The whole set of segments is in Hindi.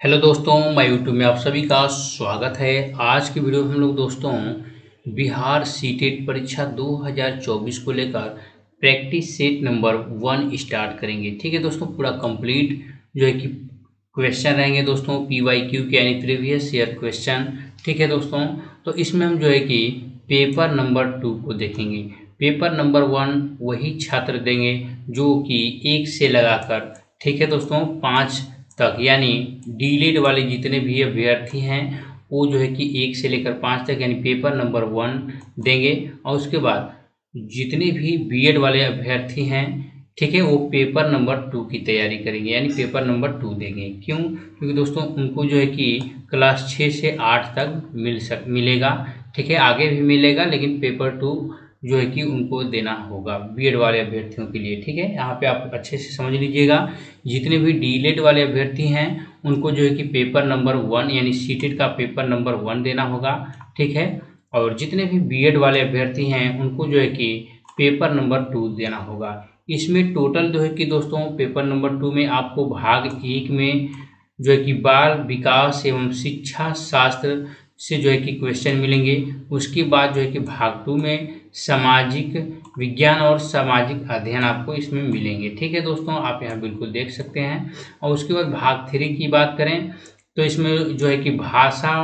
हेलो दोस्तों, मैं यूट्यूब में आप सभी का स्वागत है। आज की वीडियो में हम लोग दोस्तों बिहार सीटेट परीक्षा 2024 को लेकर प्रैक्टिस सेट नंबर 1 स्टार्ट करेंगे। ठीक है दोस्तों, पूरा कंप्लीट जो है कि क्वेश्चन रहेंगे दोस्तों PYQ के यानी प्रीवियस ईयर क्वेश्चन। ठीक है दोस्तों, तो इसमें हम जो है कि पेपर नंबर 2 को देखेंगे। पेपर नंबर 1 वही छात्र देंगे जो कि 1 से लगाकर ठीक है दोस्तों 5 तक यानी डीलेड वाले जितने भी अभ्यर्थी हैं वो जो है कि 1 से लेकर 5 तक यानी पेपर नंबर 1 देंगे। और उसके बाद जितने भी बीएड वाले अभ्यर्थी हैं ठीक है वो पेपर नंबर 2 की तैयारी करेंगे यानी पेपर नंबर 2 देंगे। क्यों? क्योंकि दोस्तों उनको जो है कि क्लास 6 से 8 तक मिलेगा। ठीक है, आगे भी मिलेगा लेकिन पेपर 2 जो है कि उनको देना होगा बीएड वाले अभ्यर्थियों के लिए। ठीक है, यहाँ पे आप अच्छे से समझ लीजिएगा। जितने भी डीलेट वाले अभ्यर्थी हैं उनको जो है कि पेपर नंबर 1 यानी सीटेट का पेपर नंबर 1 देना होगा। ठीक है, और जितने भी बीएड वाले अभ्यर्थी हैं उनको जो है कि पेपर नंबर 2 देना होगा। इसमें टोटल जो है कि दोस्तों पेपर नंबर 2 में आपको भाग 1 में जो है कि बाल विकास एवं शिक्षा शास्त्र से जो है कि क्वेश्चन मिलेंगे। उसके बाद जो है कि भाग 2 में सामाजिक विज्ञान और सामाजिक अध्ययन आपको इसमें मिलेंगे। ठीक है दोस्तों, आप यहाँ बिल्कुल देख सकते हैं। और उसके बाद भाग 3 की बात करें तो इसमें जो है कि भाषा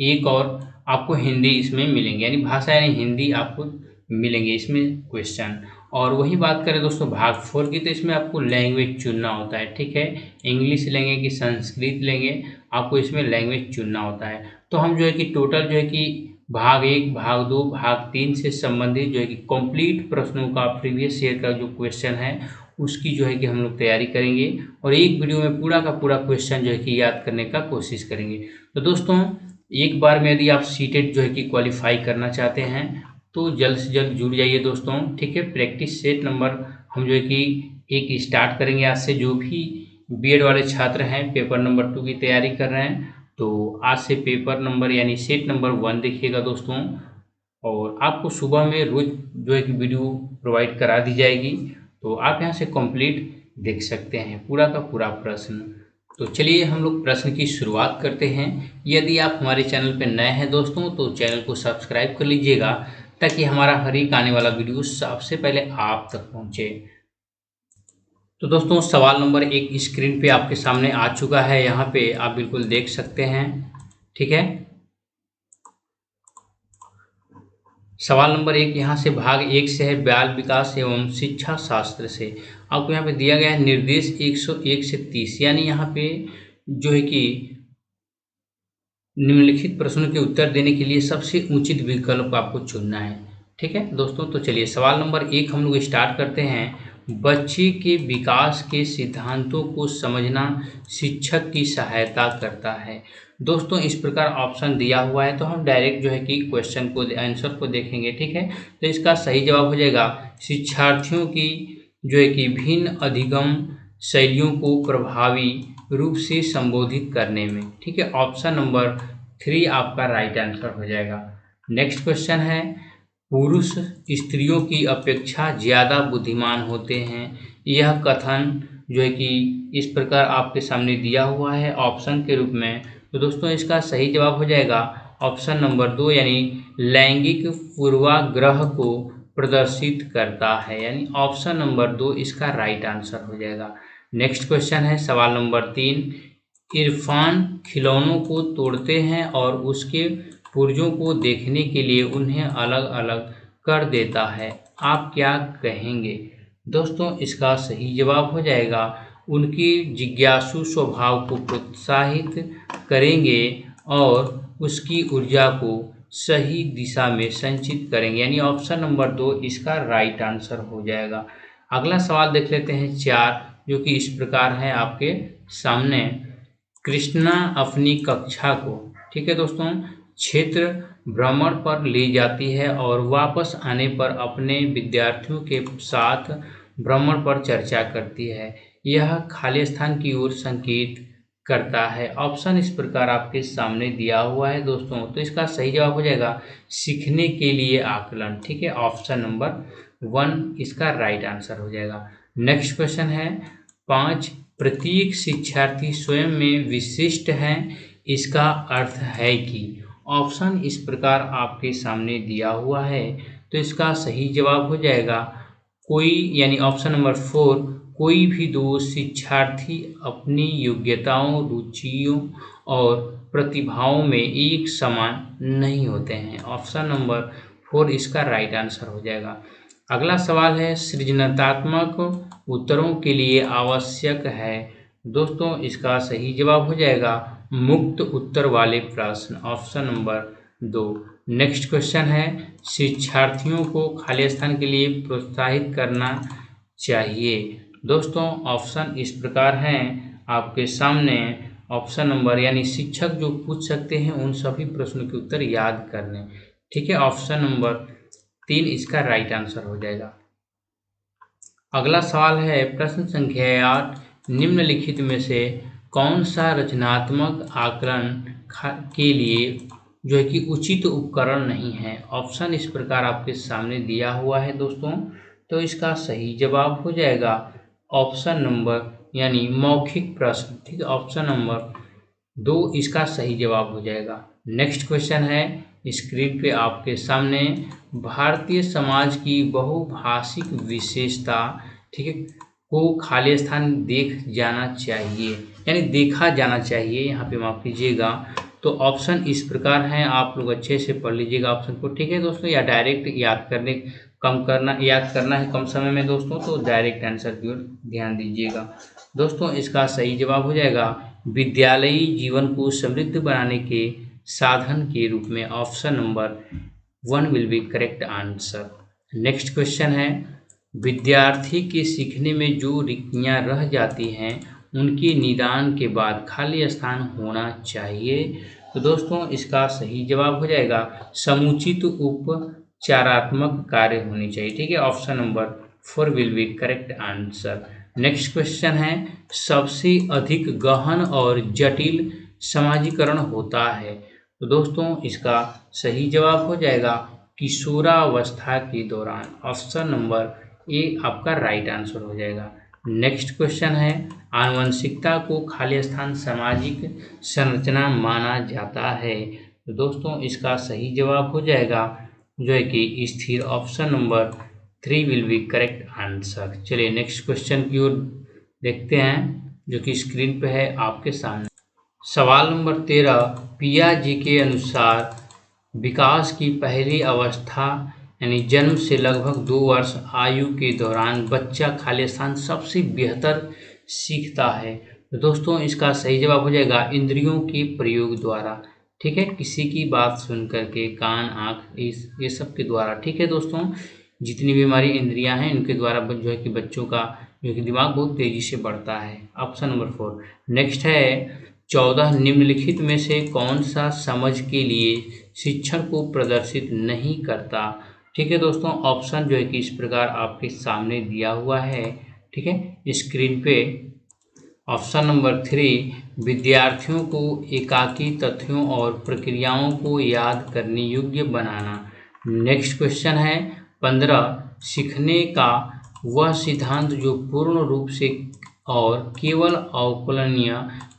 एक और आपको हिंदी इसमें मिलेंगे यानी भाषा यानी हिंदी आपको मिलेंगे इसमें क्वेश्चन। और वही बात करें दोस्तों भाग 4 की तो इसमें आपको लैंग्वेज चुनना होता है। ठीक है, इंग्लिश लेंगे कि संस्कृत लेंगे, आपको इसमें लैंग्वेज चुनना होता है। तो हम जो है कि टोटल जो है कि भाग 1, भाग 2, भाग 3 से संबंधित जो है कि कंप्लीट प्रश्नों का प्रीवियस ईयर का जो क्वेश्चन है उसकी जो है कि हम लोग तैयारी करेंगे और एक वीडियो में पूरा का पूरा क्वेश्चन जो है कि याद करने का कोशिश करेंगे। तो दोस्तों एक बार में यदि आप सीटेट जो है कि क्वालिफाई करना चाहते हैं तो जल्द से जल्द जुड़ जाइए दोस्तों। ठीक है, प्रैक्टिस सेट नंबर हम जो है कि एक स्टार्ट करेंगे आज से। जो भी बीएड वाले छात्र हैं पेपर नंबर 2 की तैयारी कर रहे हैं तो आज से पेपर नंबर यानी सेट नंबर 1 देखिएगा दोस्तों। और आपको सुबह में रोज जो है कि वीडियो प्रोवाइड करा दी जाएगी तो आप यहाँ से कंप्लीट देख सकते हैं पूरा का पूरा प्रश्न। तो चलिए हम लोग प्रश्न की शुरुआत करते हैं। यदि आप हमारे चैनल पर नए हैं दोस्तों तो चैनल को सब्सक्राइब कर लीजिएगा ताकि हमारा हर एक आने वाला वीडियो सबसे पहले आप तक पहुँचे। तो दोस्तों सवाल नंबर 1 स्क्रीन पे आपके सामने आ चुका है, यहाँ पे आप बिल्कुल देख सकते हैं। ठीक है, सवाल नंबर 1 यहाँ से भाग 1 से है बाल विकास एवं शिक्षा शास्त्र से। आपको यहाँ पे दिया गया है निर्देश 101 से 30 यानी यहाँ पे जो है कि निम्नलिखित प्रश्नों के उत्तर देने के लिए सबसे उचित विकल्प आपको चुनना है। ठीक है दोस्तों, तो चलिए सवाल नंबर 1 हम लोग स्टार्ट करते हैं। बच्चे के विकास के सिद्धांतों को समझना शिक्षक की सहायता करता है। दोस्तों इस प्रकार ऑप्शन दिया हुआ है तो हम डायरेक्ट जो है कि क्वेश्चन को आंसर को देखेंगे। ठीक है, तो इसका सही जवाब हो जाएगा शिक्षार्थियों की जो है कि भिन्न अधिगम शैलियों को प्रभावी रूप से संबोधित करने में। ठीक है, ऑप्शन नंबर 3 आपका राइट आंसर हो जाएगा। नेक्स्ट क्वेश्चन है पुरुष स्त्रियों की अपेक्षा ज़्यादा बुद्धिमान होते हैं। यह कथन जो है कि इस प्रकार आपके सामने दिया हुआ है ऑप्शन के रूप में। तो दोस्तों इसका सही जवाब हो जाएगा ऑप्शन नंबर 2 यानी लैंगिक पूर्वाग्रह को प्रदर्शित करता है यानी ऑप्शन नंबर 2 इसका राइट आंसर हो जाएगा। नेक्स्ट क्वेश्चन है सवाल नंबर 3। इरफान खिलौनों को तोड़ते हैं और उसके पुर्जों को देखने के लिए उन्हें अलग अलग कर देता है, आप क्या कहेंगे? दोस्तों इसका सही जवाब हो जाएगा उनकी जिज्ञासु स्वभाव को प्रोत्साहित करेंगे और उसकी ऊर्जा को सही दिशा में संचित करेंगे यानी ऑप्शन नंबर 2 इसका राइट आंसर हो जाएगा। अगला सवाल देख लेते हैं 4 जो कि इस प्रकार है आपके सामने। कृष्णा अपनी कक्षा को ठीक है दोस्तों क्षेत्र भ्रमण पर ले जाती है और वापस आने पर अपने विद्यार्थियों के साथ भ्रमण पर चर्चा करती है। यह खाली स्थान की ओर संकेत करता है। ऑप्शन इस प्रकार आपके सामने दिया हुआ है दोस्तों, तो इसका सही जवाब हो जाएगा सीखने के लिए आकलन। ठीक है, ऑप्शन नंबर 1 इसका राइट आंसर हो जाएगा। नेक्स्ट क्वेश्चन है 5 प्रत्येक शिक्षार्थी स्वयं में विशिष्ट है, इसका अर्थ है कि ऑप्शन इस प्रकार आपके सामने दिया हुआ है, तो इसका सही जवाब हो जाएगा कोई, यानी ऑप्शन नंबर 4, कोई भी दो शिक्षार्थी अपनी योग्यताओं, रुचियों और प्रतिभाओं में एक समान नहीं होते हैं। ऑप्शन नंबर 4 इसका राइट आंसर हो जाएगा। अगला सवाल है, सृजनात्मक उत्तरों के लिए आवश्यक है। दोस्तों इसका सही जवाब हो जाएगा मुक्त उत्तर वाले प्रश्न, ऑप्शन नंबर 2। नेक्स्ट क्वेश्चन है, शिक्षार्थियों को खाली स्थान के लिए प्रोत्साहित करना चाहिए। दोस्तों ऑप्शन इस प्रकार हैं आपके सामने, ऑप्शन नंबर, यानी शिक्षक जो पूछ सकते हैं उन सभी प्रश्नों के उत्तर याद करने। ठीक है, ऑप्शन नंबर 3 इसका राइट आंसर हो जाएगा। अगला सवाल है, प्रश्न संख्या 8, निम्नलिखित में से कौन सा रचनात्मक आकलन के लिए जो है कि उचित उपकरण नहीं है। ऑप्शन इस प्रकार आपके सामने दिया हुआ है दोस्तों, तो इसका सही जवाब हो जाएगा ऑप्शन नंबर, यानी मौखिक प्रश्न। ठीक है, ऑप्शन नंबर 2 इसका सही जवाब हो जाएगा। नेक्स्ट क्वेश्चन है, स्क्रीन पे आपके सामने, भारतीय समाज की बहुभाषिक विशेषता, ठीक है, को खाली स्थान देख जाना चाहिए, यानी देखा जाना चाहिए, यहाँ पे माफ कीजिएगा। तो ऑप्शन इस प्रकार हैं, आप लोग अच्छे से पढ़ लीजिएगा ऑप्शन को। ठीक है दोस्तों, या डायरेक्ट याद करना है कम समय में दोस्तों, तो डायरेक्ट आंसर की ओर ध्यान दीजिएगा। दोस्तों इसका सही जवाब हो जाएगा विद्यालयी जीवन को समृद्ध बनाने के साधन के रूप में, option number 1 will be correct answer. Next question है, विद्यार्थी के सीखने में जो रिक्तियां रह जाती हैं उनके निदान के बाद खाली स्थान होना चाहिए। तो दोस्तों इसका सही जवाब हो जाएगा समुचित उपचारात्मक कार्य होनी चाहिए। ठीक है, option number 4 will be correct answer. Next question है, सबसे अधिक गहन और जटिल समाजीकरण होता है। तो दोस्तों इसका सही जवाब हो जाएगा किशोरावस्था के दौरान, ऑप्शन नंबर ए आपका राइट आंसर हो जाएगा। नेक्स्ट क्वेश्चन है, आनुवंशिकता को खाली स्थान सामाजिक संरचना माना जाता है। तो दोस्तों इसका सही जवाब हो जाएगा जो है कि स्थिर, option number 3 will be correct answer. चलिए नेक्स्ट क्वेश्चन की ओर देखते हैं जो कि स्क्रीन पे है आपके सामने। सवाल नंबर 13, पियाजे के अनुसार विकास की पहली अवस्था यानी जन्म से लगभग 2 वर्ष आयु के दौरान बच्चा खाली स्थान सबसे बेहतर सीखता है। तो दोस्तों इसका सही जवाब हो जाएगा इंद्रियों के प्रयोग द्वारा। ठीक है, किसी की बात सुन करके, कान, आँख, ये सब के द्वारा। ठीक है दोस्तों, जितनी भी हमारी इंद्रियां हैं इनके द्वारा जो है कि बच्चों का जो कि दिमाग बहुत तेजी से बढ़ता है, ऑप्शन नंबर 4। नेक्स्ट है, 14 निम्नलिखित में से कौन सा समझ के लिए शिक्षण को प्रदर्शित नहीं करता। ठीक है दोस्तों, ऑप्शन जो है कि इस प्रकार आपके सामने दिया हुआ है। ठीक है, स्क्रीन पे ऑप्शन नंबर 3, विद्यार्थियों को एकाकी तथ्यों और प्रक्रियाओं को याद करने योग्य बनाना। नेक्स्ट क्वेश्चन है 15, सीखने का वह सिद्धांत जो पूर्ण रूप से और केवल अवकलनीय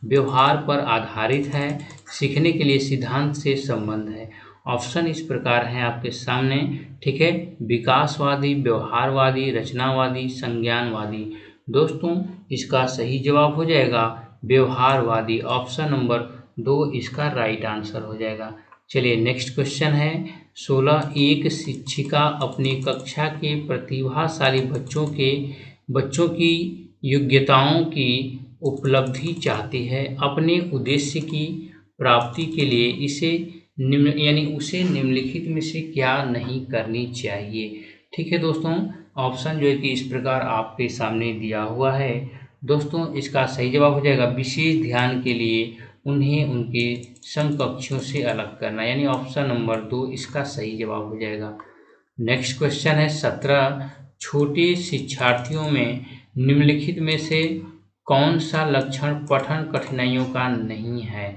व्यवहार पर आधारित है। सीखने के लिए सिद्धांत से संबंध है। ऑप्शन इस प्रकार हैं आपके सामने। ठीक है, विकासवादी, व्यवहारवादी, रचनावादी, संज्ञानवादी। दोस्तों इसका सही जवाब हो जाएगा व्यवहारवादी, ऑप्शन नंबर 2 इसका राइट आंसर हो जाएगा। चलिए नेक्स्ट क्वेश्चन है 16, एक शिक्षिका अपनी कक्षा के प्रतिभाशाली बच्चों की योग्यताओं की उपलब्धि चाहती है। अपने उद्देश्य की प्राप्ति के लिए उसे निम्नलिखित में से क्या नहीं करनी चाहिए। ठीक है दोस्तों, ऑप्शन जो है कि इस प्रकार आपके सामने दिया हुआ है। दोस्तों इसका सही जवाब हो जाएगा विशेष ध्यान के लिए उन्हें उनके समकक्षों से अलग करना, यानी ऑप्शन नंबर 2 इसका सही जवाब हो जाएगा। नेक्स्ट क्वेश्चन है 17, छोटे शिक्षार्थियों में निम्नलिखित में से कौन सा लक्षण पठन कठिनाइयों का नहीं है।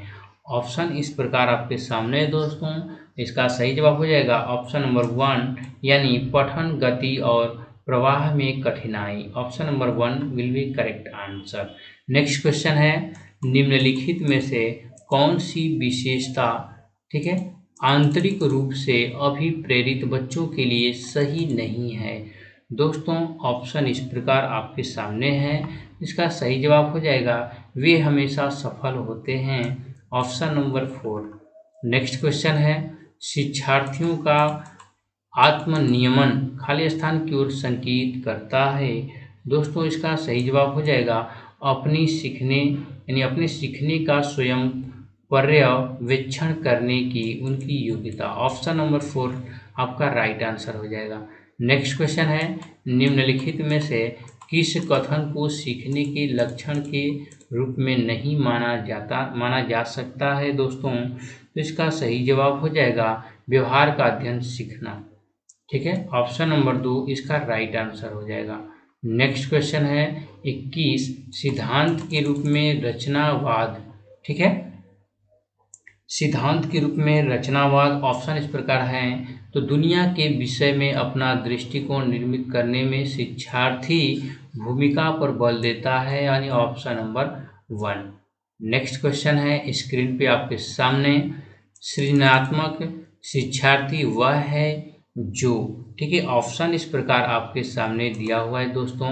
ऑप्शन इस प्रकार आपके सामने है दोस्तों, इसका सही जवाब हो जाएगा ऑप्शन नंबर 1, यानी पठन गति और प्रवाह में कठिनाई। Option number 1 will be correct answer. Next question है, निम्नलिखित में से कौन सी विशेषता, ठीक है, आंतरिक रूप से अभिप्रेरित बच्चों के लिए सही नहीं है। दोस्तों ऑप्शन इस प्रकार आपके सामने है। इसका सही जवाब हो जाएगा, वे हमेशा सफल होते हैं। Option number 4। नेक्स्ट क्वेश्चन है, शिक्षार्थियों का आत्मनियमन खाली स्थान की ओर संकेत करता है। दोस्तों इसका सही जवाब हो जाएगा, अपने सीखने का स्वयं पर्यवेक्षण करने की उनकी योग्यता। ऑप्शन नंबर 4 आपका राइट आंसर हो जाएगा। नेक्स्ट क्वेश्चन है, निम्नलिखित में से किस कथन को सीखने के लक्षण के रूप में नहीं माना जा सकता है। दोस्तों तो इसका सही जवाब हो जाएगा, व्यवहार का अध्ययन सीखना। ठीक है, ऑप्शन नंबर 2 इसका राइट आंसर हो जाएगा। नेक्स्ट क्वेश्चन है 21, सिद्धांत के रूप में रचनावाद। ठीक है, सिद्धांत के रूप में रचनावाद ऑप्शन इस प्रकार हैं, तो दुनिया के विषय में अपना दृष्टिकोण निर्मित करने में शिक्षार्थी भूमिका पर बल देता है, यानी ऑप्शन नंबर 1। नेक्स्ट क्वेश्चन है स्क्रीन पे आपके सामने, सृजनात्मक शिक्षार्थी वह है जो, ठीक है, ऑप्शन इस प्रकार आपके सामने दिया हुआ है दोस्तों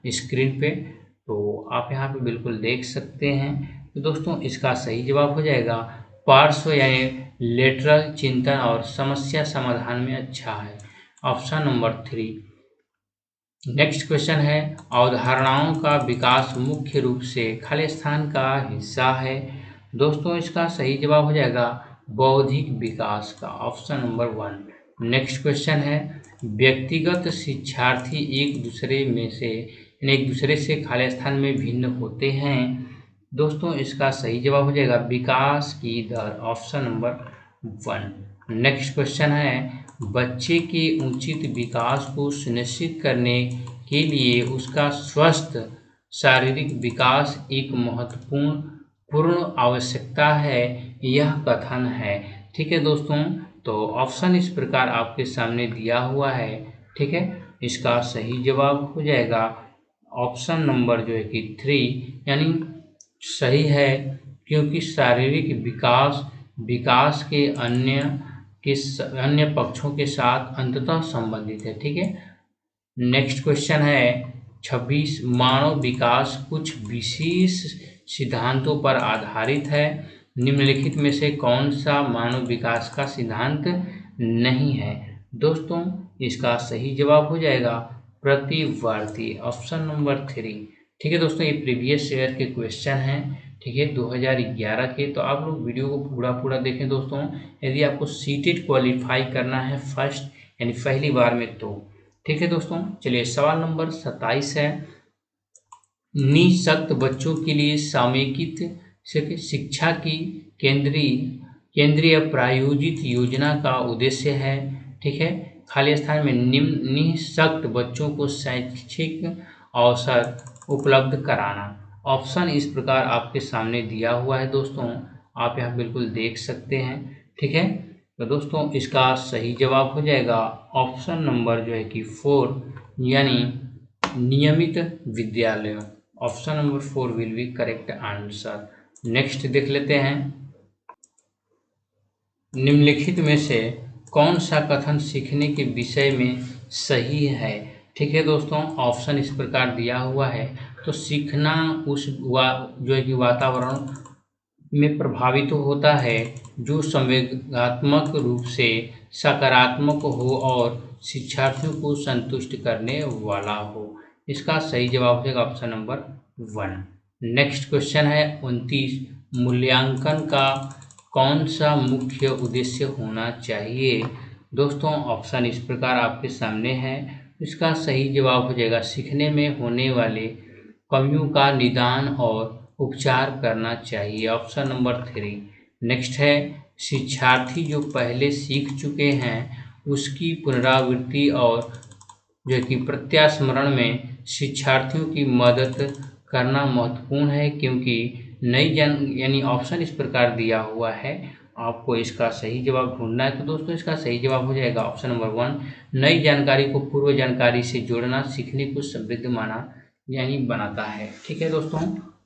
स्क्रीन पे, तो आप यहाँ पे बिल्कुल देख सकते हैं। तो दोस्तों इसका सही जवाब हो जाएगा, पार्श्व यानी लेटरल चिंतन और समस्या समाधान में अच्छा है। Option number 3। नेक्स्ट क्वेश्चन है, अवधारणाओं का विकास मुख्य रूप से खाली स्थान का हिस्सा है। दोस्तों इसका सही जवाब हो जाएगा, बौद्धिक विकास का। Option number 1। नेक्स्ट क्वेश्चन है, व्यक्तिगत शिक्षार्थी एक दूसरे से खाली स्थान में भिन्न होते हैं। दोस्तों इसका सही जवाब हो जाएगा, विकास की दर। Option number 1। नेक्स्ट क्वेश्चन है, बच्चे के उचित विकास को सुनिश्चित करने के लिए उसका स्वस्थ शारीरिक विकास एक महत्वपूर्ण आवश्यकता है, यह कथन है। ठीक है दोस्तों, तो ऑप्शन इस प्रकार आपके सामने दिया हुआ है। ठीक है, इसका सही जवाब हो जाएगा ऑप्शन नंबर जो है कि 3, यानी सही है, क्योंकि शारीरिक विकास के अन्य पक्षों के साथ अंततः संबंधित है। ठीक है, नेक्स्ट क्वेश्चन है 26, मानव विकास कुछ विशेष सिद्धांतों पर आधारित है। निम्नलिखित में से कौन सा मानव विकास का सिद्धांत नहीं है। दोस्तों इसका सही जवाब हो जाएगा, प्रतिवर्ती। Option number 3। ठीक है दोस्तों, ये प्रीवियस ईयर के क्वेश्चन हैं, ठीक है, 2011 के। तो आप लोग वीडियो को पूरा देखें दोस्तों, यदि आपको सीटेट क्वालिफाई करना है फर्स्ट यानी पहली बार में तो। ठीक है दोस्तों, चलिए सवाल नंबर 27 है, निःशक्त बच्चों के लिए समेकित शिक्षा की केंद्रीय प्रायोजित योजना का उद्देश्य है। ठीक है, खाली स्थान में निःशक्त बच्चों को शैक्षिक अवसर उपलब्ध कराना। ऑप्शन इस प्रकार आपके सामने दिया हुआ है दोस्तों, आप यहाँ बिल्कुल देख सकते हैं। ठीक है, तो दोस्तों इसका सही जवाब हो जाएगा ऑप्शन नंबर जो है कि 4, यानी नियमित विद्यालयों। Option number 4 will be correct answer. Next देख लेते हैं, निम्नलिखित में से कौन सा कथन सीखने के विषय में सही है। ठीक है दोस्तों, ऑप्शन इस प्रकार दिया हुआ है, तो सीखना जो है कि वातावरण में प्रभावित होता है जो संवेगात्मक रूप से सकारात्मक हो और शिक्षार्थियों को संतुष्ट करने वाला हो। इसका सही जवाब हो जाएगा ऑप्शन नंबर 1। नेक्स्ट क्वेश्चन है 29, मूल्यांकन का कौन सा मुख्य उद्देश्य होना चाहिए। दोस्तों ऑप्शन इस प्रकार आपके सामने है, इसका सही जवाब हो जाएगा, सीखने में होने वाले कमियों का निदान और उपचार करना चाहिए। Option number 3। नेक्स्ट है, शिक्षार्थी जो पहले सीख चुके हैं उसकी पुनरावृत्ति और जो कि प्रत्यास्मरण में शिक्षार्थियों की मदद करना महत्वपूर्ण है, क्योंकि यानी ऑप्शन इस प्रकार दिया हुआ है, आपको इसका सही जवाब ढूंढना है। तो दोस्तों इसका सही जवाब हो जाएगा ऑप्शन नंबर 1, नई जानकारी को पूर्व जानकारी से जोड़ना सीखने को समृद्ध यानी बनाता है। ठीक है दोस्तों,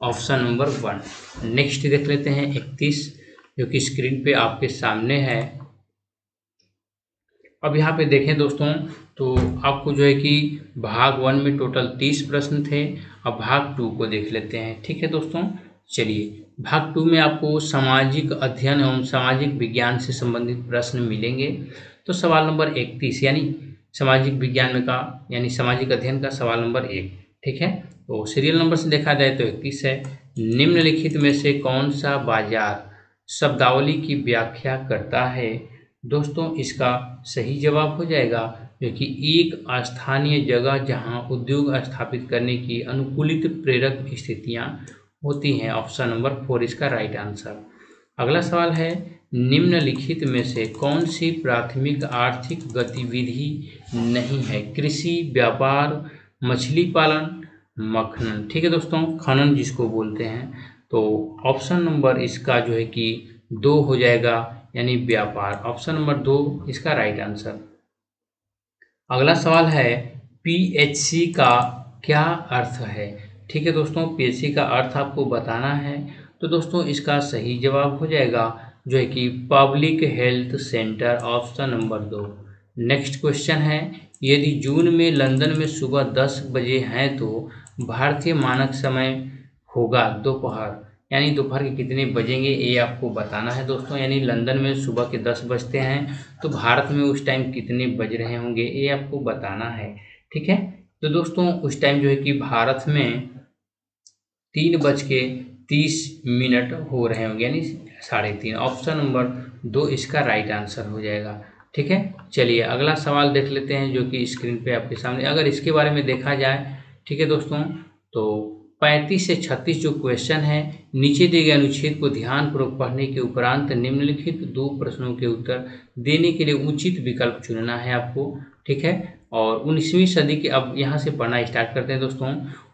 ऑप्शन नंबर 1। नेक्स्ट देख लेते हैं 31, जो कि स्क्रीन पे आपके सामने है। अब यहाँ पे देखें दोस्तों, तो आपको जो है कि भाग 1 में टोटल 30 प्रश्न थे। अब भाग 2 को देख लेते हैं। ठीक है दोस्तों, चलिए भाग 2 में आपको सामाजिक अध्ययन एवं सामाजिक विज्ञान से संबंधित प्रश्न मिलेंगे। तो सवाल नंबर 31 यानी सामाजिक विज्ञान का यानी सामाजिक अध्ययन का सवाल नंबर 1। ठीक है, तो सीरियल नंबर से देखा जाए तो 31 है। निम्नलिखित में से कौन सा बाजार शब्दावली की व्याख्या करता है? दोस्तों इसका सही जवाब हो जाएगा क्योंकि एक स्थानीय जगह जहां उद्योग स्थापित करने की अनुकूलित प्रेरक स्थितियां होती हैं। ऑप्शन नंबर 4 इसका राइट आंसर। अगला सवाल है, निम्नलिखित में से कौन सी प्राथमिक आर्थिक गतिविधि नहीं है? कृषि, व्यापार, मछली पालन, मखनन। ठीक है दोस्तों, खनन जिसको बोलते हैं। तो ऑप्शन नंबर इसका जो है कि 2 हो जाएगा, यानी व्यापार। ऑप्शन नंबर 2 इसका राइट आंसर। अगला सवाल है, पीएचसी का क्या अर्थ है? ठीक है दोस्तों, पीएचसी का अर्थ आपको बताना है। तो दोस्तों इसका सही जवाब हो जाएगा जो है कि public health centre. Option number 2। Next question है, यदि जून में लंदन में सुबह 10 बजे हैं तो भारतीय मानक समय होगा दोपहर, यानी दोपहर के कितने बजेंगे ये आपको बताना है दोस्तों। यानी लंदन में सुबह के 10 बजते हैं तो भारत में उस टाइम कितने बज रहे होंगे ये आपको बताना है। ठीक है, तो दोस्तों उस टाइम जो है कि भारत में 3:30 हो रहे होंगे, यानी 3:30। ऑप्शन नंबर 2 इसका राइट आंसर हो जाएगा। ठीक है, चलिए अगला सवाल देख लेते हैं जो कि स्क्रीन पे आपके सामने। अगर इसके बारे में देखा जाए, ठीक है दोस्तों, तो 35 से 36 जो क्वेश्चन है, नीचे दिए गए अनुच्छेद को ध्यानपूर्वक पढ़ने के उपरांत निम्नलिखित 2 प्रश्नों के उत्तर देने के लिए उचित विकल्प चुनना है आपको। ठीक है, और 19वीं सदी के, अब यहाँ से पढ़ना स्टार्ट करते हैं दोस्तों।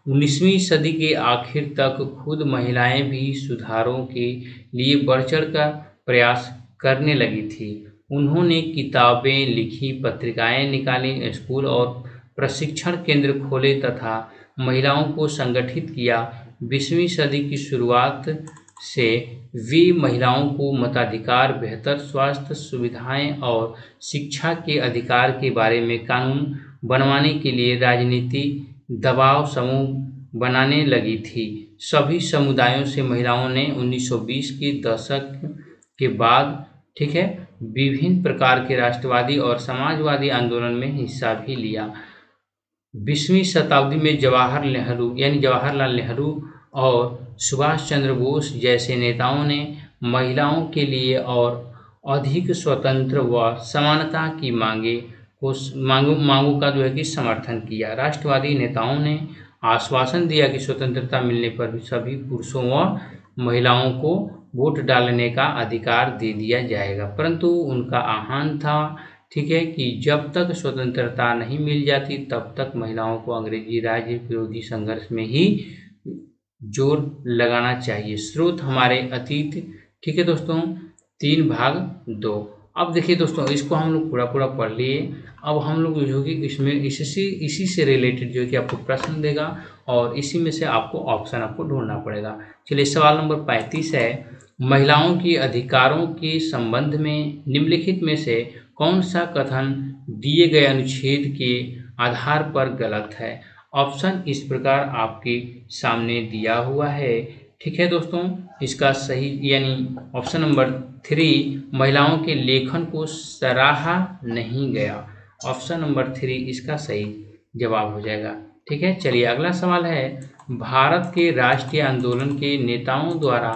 19वीं सदी के आखिर तक खुद महिलाएं भी सुधारों के लिए बढ़ चढ़ कर प्रयास करने लगी थी। उन्होंने किताबें लिखी, पत्रिकाएं निकाली, स्कूल और प्रशिक्षण केंद्र खोले तथा महिलाओं को संगठित किया। 20वीं सदी की शुरुआत से वे महिलाओं को मताधिकार, बेहतर स्वास्थ्य सुविधाएं और शिक्षा के अधिकार के बारे में कानून बनवाने के लिए राजनीति दबाव समूह बनाने लगी थी। सभी समुदायों से महिलाओं ने 1920 के दशक के बाद, ठीक है, विभिन्न प्रकार के राष्ट्रवादी और समाजवादी आंदोलन में हिस्सा भी लिया। 20वीं शताब्दी में जवाहरलाल नेहरू और सुभाष चंद्र बोस जैसे नेताओं ने महिलाओं के लिए और अधिक स्वतंत्र व समानता की मांगों का जो है कि समर्थन किया। राष्ट्रवादी नेताओं ने आश्वासन दिया कि स्वतंत्रता मिलने पर भी सभी पुरुषों व महिलाओं को वोट डालने का अधिकार दे दिया जाएगा, परंतु उनका आह्वान था, ठीक है, कि जब तक स्वतंत्रता नहीं मिल जाती तब तक महिलाओं को अंग्रेजी राज विरोधी संघर्ष में ही जोर लगाना चाहिए। स्रोत हमारे अतीत। ठीक है दोस्तों, 3 भाग 2। अब देखिए दोस्तों, इसको हम लोग पूरा पढ़ लिए। अब हम लोग जो कि इसमें इसी से रिलेटेड जो कि आपको प्रश्न देगा और इसी में से आपको ऑप्शन आपको ढूंढना पड़ेगा। चलिए सवाल नंबर 35 है, महिलाओं के अधिकारों के संबंध में निम्नलिखित में से कौन सा कथन दिए गए अनुच्छेद के आधार पर गलत है? ऑप्शन इस प्रकार आपके सामने दिया हुआ है। ठीक है दोस्तों, इसका सही यानी ऑप्शन नंबर 3, महिलाओं के लेखन को सराहा नहीं गया। ऑप्शन नंबर 3 इसका सही जवाब हो जाएगा। ठीक है, चलिए अगला सवाल है, भारत के राष्ट्रीय आंदोलन के नेताओं द्वारा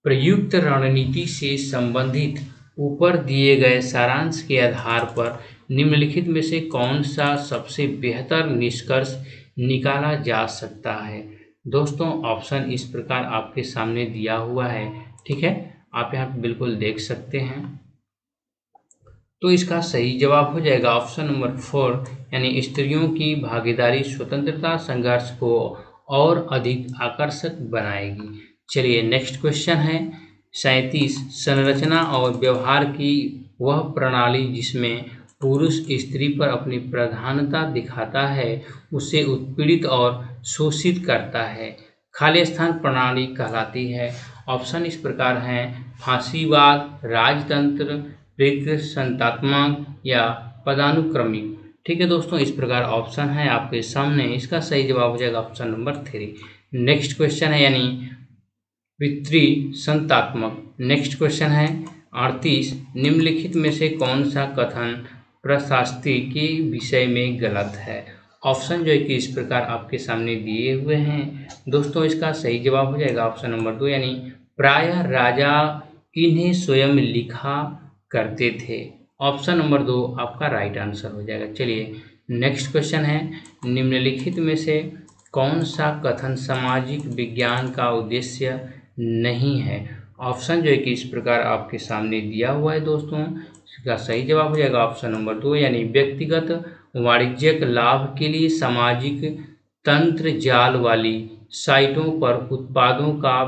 प्रयुक्त रणनीति से संबंधित ऊपर दिए गए सारांश के आधार पर निम्नलिखित में से कौन सा सबसे बेहतर निष्कर्ष निकाला जा सकता है? दोस्तों ऑप्शन इस प्रकार आपके सामने दिया हुआ है। ठीक है, आप यहाँ पे बिल्कुल देख सकते हैं। तो इसका सही जवाब हो जाएगा ऑप्शन नंबर 4, यानी स्त्रियों की भागीदारी स्वतंत्रता संघर्ष को और अधिक आकर्षक बनाएगी। चलिए नेक्स्ट क्वेश्चन है 37, संरचना और व्यवहार की वह प्रणाली जिसमें पुरुष स्त्री पर अपनी प्रधानता दिखाता है उसे उत्पीड़ित और शोषित करता है। खाली स्थान प्रणाली कहलाती है? ऑप्शन इस प्रकार हैं: फांसीवाद, राजतंत्र, संतात्मक या पदानुक्रमिक। ठीक है दोस्तों, इस प्रकार ऑप्शन है आपके सामने। इसका सही जवाब हो जाएगा ऑप्शन नंबर 3। नेक्स्ट क्वेश्चन है यानी संतात्मक। नेक्स्ट क्वेश्चन है 38, निम्नलिखित में से कौन सा कथन प्रशास्ति के विषय में गलत है? ऑप्शन जो है कि इस प्रकार आपके सामने दिए हुए हैं दोस्तों। इसका सही जवाब हो जाएगा ऑप्शन नंबर 2, यानी प्रायः राजा इन्हें स्वयं लिखा करते थे। ऑप्शन नंबर 2 आपका राइट आंसर हो जाएगा। चलिए नेक्स्ट क्वेश्चन है, निम्नलिखित में से कौन सा कथन सामाजिक विज्ञान का उद्देश्य नहीं है? ऑप्शन जो है कि इस प्रकार आपके सामने दिया हुआ है दोस्तों। इसका सही जवाब हो जाएगा ऑप्शन नंबर 2, यानी व्यक्तिगत वाणिज्यिक लाभ के लिए सामाजिक तंत्र जाल वाली साइटों पर उत्पादों का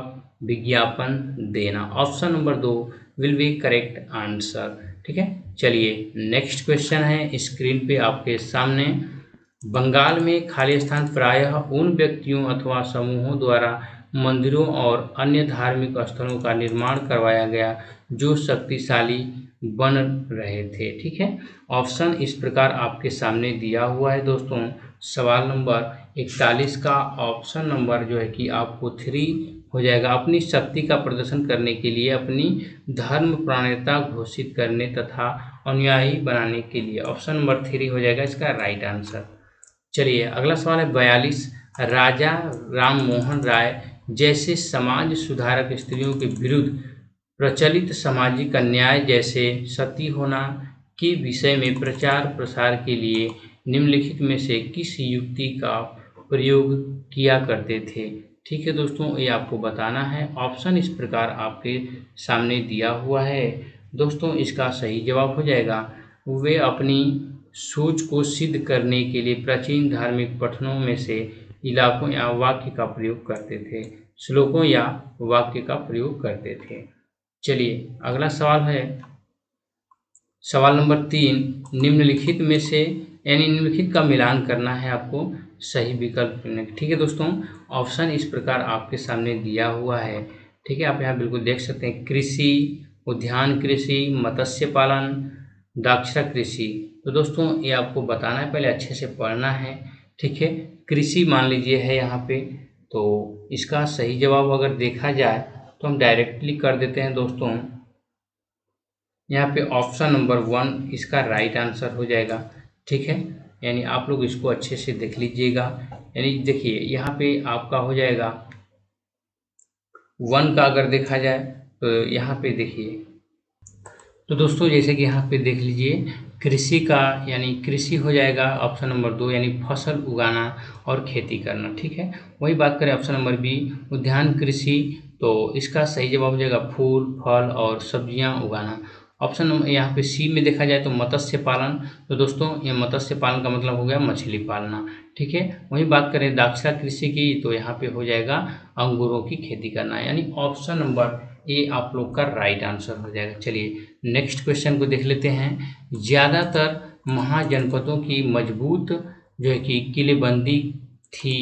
विज्ञापन देना। Option number 2 will be correct answer. ठीक है, चलिए नेक्स्ट क्वेश्चन है स्क्रीन पे आपके सामने। बंगाल में खाली स्थान प्रायः उन व्यक्तियों अथवा समूहों द्वारा मंदिरों और अन्य धार्मिक स्थलों का निर्माण करवाया गया जो शक्तिशाली बन रहे थे। ठीक है, ऑप्शन इस प्रकार आपके सामने दिया हुआ है दोस्तों। सवाल नंबर 41 का ऑप्शन नंबर जो है कि आपको 3 हो जाएगा। अपनी शक्ति का प्रदर्शन करने के लिए, अपनी धर्म प्रामाणिकता घोषित करने तथा अनुयायी बनाने के लिए। ऑप्शन नंबर 3 हो जाएगा इसका राइट आंसर। चलिए अगला सवाल है 42, राजा राम मोहन राय जैसे समाज सुधारक स्त्रियों के विरुद्ध प्रचलित सामाजिक अन्याय जैसे सती होना के विषय में प्रचार प्रसार के लिए निम्नलिखित में से किस युक्ति का प्रयोग किया करते थे? ठीक है दोस्तों, ये आपको बताना है। ऑप्शन इस प्रकार आपके सामने दिया हुआ है दोस्तों। इसका सही जवाब हो जाएगा, वे अपनी सोच को सिद्ध करने के लिए प्राचीन धार्मिक पठनों में से इलाकों या वाक्य का प्रयोग करते थे, श्लोकों या वाक्य का प्रयोग करते थे। चलिए अगला सवाल है सवाल नंबर 3, निम्नलिखित में से यानी निम्नलिखित का मिलान करना है आपको सही विकल्प चुनने। ठीक है दोस्तों, ऑप्शन इस प्रकार आपके सामने दिया हुआ है। ठीक है, आप यहाँ बिल्कुल देख सकते हैं, कृषि, उद्यान कृषि, मत्स्य पालन, दाक्षरा कृषि। तो दोस्तों ये आपको बताना है, पहले अच्छे से पढ़ना है। ठीक है, कृषि मान लीजिए है यहाँ पे, तो इसका सही जवाब अगर देखा जाए तो हम डायरेक्टली कर देते हैं दोस्तों। यहाँ पे ऑप्शन नंबर 1 इसका राइट आंसर हो जाएगा। ठीक है, यानी आप लोग इसको अच्छे से देख लीजिएगा। यानी देखिए यहाँ पे आपका हो जाएगा 1 का अगर देखा जाए तो यहाँ पे देखिए, तो दोस्तों जैसे कि यहाँ पे देख लीजिए कृषि का यानी कृषि हो जाएगा ऑप्शन नंबर 2, यानी फसल उगाना और खेती करना। ठीक है, वही बात करें ऑप्शन नंबर बी, उद्यान कृषि, तो इसका सही जवाब हो जाएगा फूल, फल और सब्जियां उगाना। ऑप्शन नंबर यहाँ पे सी में देखा जाए तो मत्स्य पालन, तो दोस्तों ये मत्स्य पालन का मतलब हो गया मछली पालना। ठीक है, वही बात करें दाक्षरा कृषि की, तो यहाँ पे हो जाएगा अंगूरों की खेती करना, यानी ऑप्शन नंबर ए आप लोग का राइट आंसर हो जाएगा। चलिए नेक्स्ट क्वेश्चन को देख लेते हैं। ज़्यादातर महाजनपदों की मजबूत जो है कि किलेबंदी थी,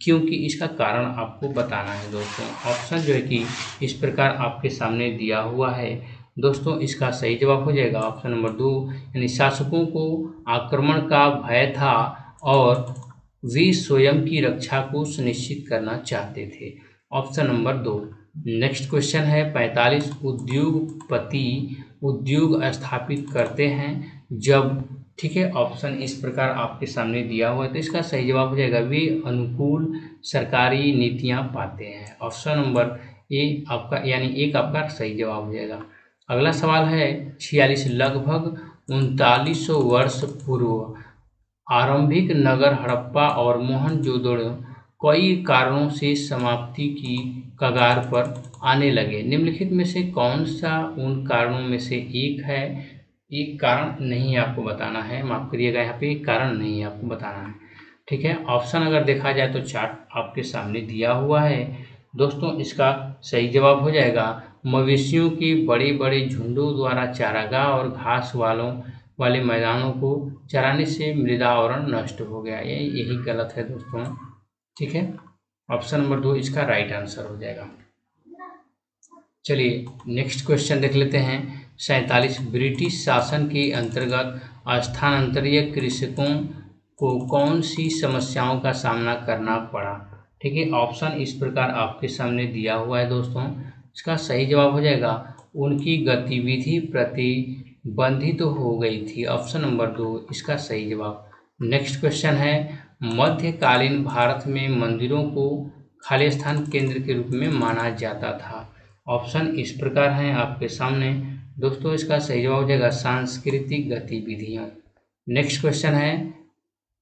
क्योंकि इसका कारण आपको बताना है दोस्तों। ऑप्शन जो है कि इस प्रकार आपके सामने दिया हुआ है दोस्तों। इसका सही जवाब हो जाएगा ऑप्शन नंबर 2, यानी शासकों को आक्रमण का भय था और वे स्वयं की रक्षा को सुनिश्चित करना चाहते थे। Option number 2। नेक्स्ट क्वेश्चन है 45, उद्योगपति उद्योग स्थापित करते हैं जब। ठीक है, ऑप्शन इस प्रकार आपके सामने दिया हुआ है, तो इसका सही जवाब हो जाएगा वे अनुकूल सरकारी नीतियां पाते हैं। ऑप्शन नंबर ए आपका यानी एक आपका सही जवाब हो जाएगा। अगला सवाल है 46, लगभग 3900 वर्ष पूर्व आरंभिक नगर हड़प्पा और मोहनजोदड़ो कई कारणों से समाप्ति की कगार पर आने लगे। निम्नलिखित में से कौन सा उन कारणों में से एक है? एक कारण नहीं आपको बताना है, माफ करिएगा, यहाँ पे एक कारण नहीं है आपको बताना है। ठीक है, ऑप्शन अगर देखा जाए तो चार्ट आपके सामने दिया हुआ है दोस्तों। इसका सही जवाब हो जाएगा मवेशियों के बड़े बड़े झुंडों द्वारा चारागाह और घास वाले मैदानों को चराने से मृदा आवरण नष्ट हो गया। यही गलत है दोस्तों। ठीक है, ऑप्शन नंबर 2 इसका राइट आंसर हो जाएगा। चलिए नेक्स्ट क्वेश्चन देख लेते हैं। 47 ब्रिटिश शासन के अंतर्गत स्थानांतरित कृषकों को कौन सी समस्याओं का सामना करना पड़ा। ठीक है, ऑप्शन इस प्रकार आपके सामने दिया हुआ है दोस्तों। इसका सही जवाब हो जाएगा उनकी गतिविधि प्रतिबंधित हो गई थी। ऑप्शन नंबर 2 इसका सही जवाब। नेक्स्ट क्वेश्चन है, मध्यकालीन भारत में मंदिरों को खाली स्थान केंद्र के रूप में माना जाता था। ऑप्शन इस प्रकार हैं आपके सामने दोस्तों। इसका सही जवाब हो जाएगा सांस्कृतिक गतिविधियां। नेक्स्ट क्वेश्चन है,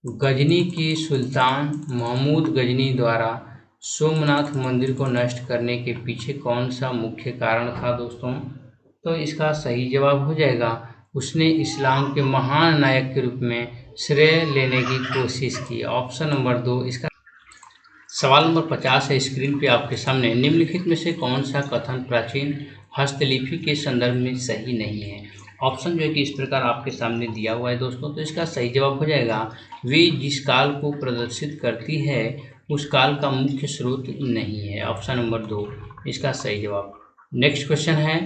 गजनी के सुल्तान महमूद गजनी द्वारा सोमनाथ मंदिर को नष्ट करने के पीछे कौन सा मुख्य कारण था दोस्तों। तो इसका सही जवाब हो जाएगा उसने इस्लाम के महान नायक के रूप में श्रेय लेने की कोशिश की। ऑप्शन नंबर 2 इसका। सवाल नंबर 50 है स्क्रीन पे आपके सामने। निम्नलिखित में से कौन सा कथन प्राचीन हस्तलिपि के संदर्भ में सही नहीं है। ऑप्शन जो है कि इस प्रकार आपके सामने दिया हुआ है दोस्तों। तो इसका सही जवाब हो जाएगा वे जिस काल को प्रदर्शित करती है उस काल का मुख्य स्रोत नहीं है। ऑप्शन नंबर 2 इसका सही जवाब। नेक्स्ट क्वेश्चन है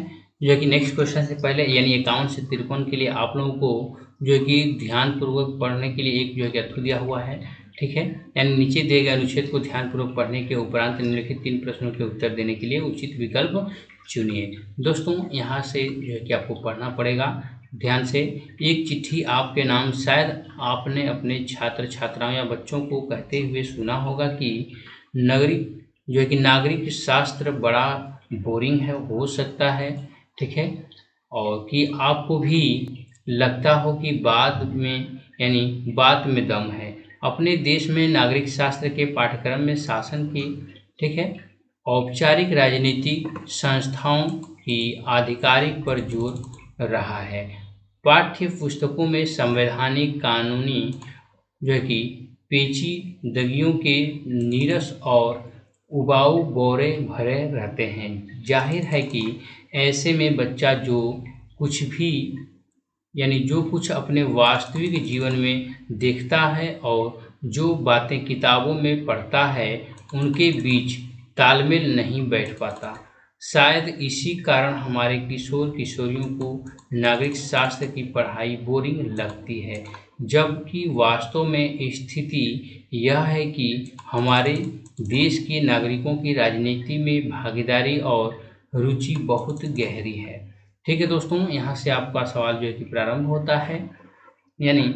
जो है कि नेक्स्ट क्वेश्चन से पहले यानी 51 से 53 के लिए आप लोगों को जो है कि ध्यानपूर्वक पढ़ने के लिए एक जो है कि अथ्थु दिया हुआ है। ठीक है, यानी नीचे दिए गए अनुच्छेद को ध्यानपूर्वक पढ़ने के उपरांत निम्नलिखित 3 प्रश्नों के उत्तर देने के लिए उचित विकल्प चुनिए। दोस्तों यहाँ से जो है कि आपको पढ़ना पड़ेगा ध्यान से। एक चिट्ठी आपके नाम, शायद आपने अपने छात्र छात्राओं या बच्चों को कहते हुए सुना होगा कि नागरिक शास्त्र बड़ा बोरिंग है हो सकता है। ठीक है, और कि आपको भी लगता हो कि बात में दम है। अपने देश में नागरिक शास्त्र के पाठ्यक्रम में शासन की ठीक है औपचारिक राजनीतिक संस्थाओं की आधिकारिक पर जोर रहा है। पाठ्य पुस्तकों में संवैधानिक कानूनी जो है कि पेचीदगियों के नीरस और उबाऊ ब्यौरे भरे रहते हैं। जाहिर है कि ऐसे में बच्चा जो कुछ अपने वास्तविक जीवन में देखता है और जो बातें किताबों में पढ़ता है उनके बीच तालमेल नहीं बैठ पाता। शायद इसी कारण हमारे किशोर किशोरियों को नागरिक शास्त्र की पढ़ाई बोरिंग लगती है, जबकि वास्तव में स्थिति यह है कि हमारे देश के नागरिकों की राजनीति में भागीदारी और रुचि बहुत गहरी है। ठीक है दोस्तों, यहाँ से आपका सवाल जो है कि प्रारंभ होता है, यानी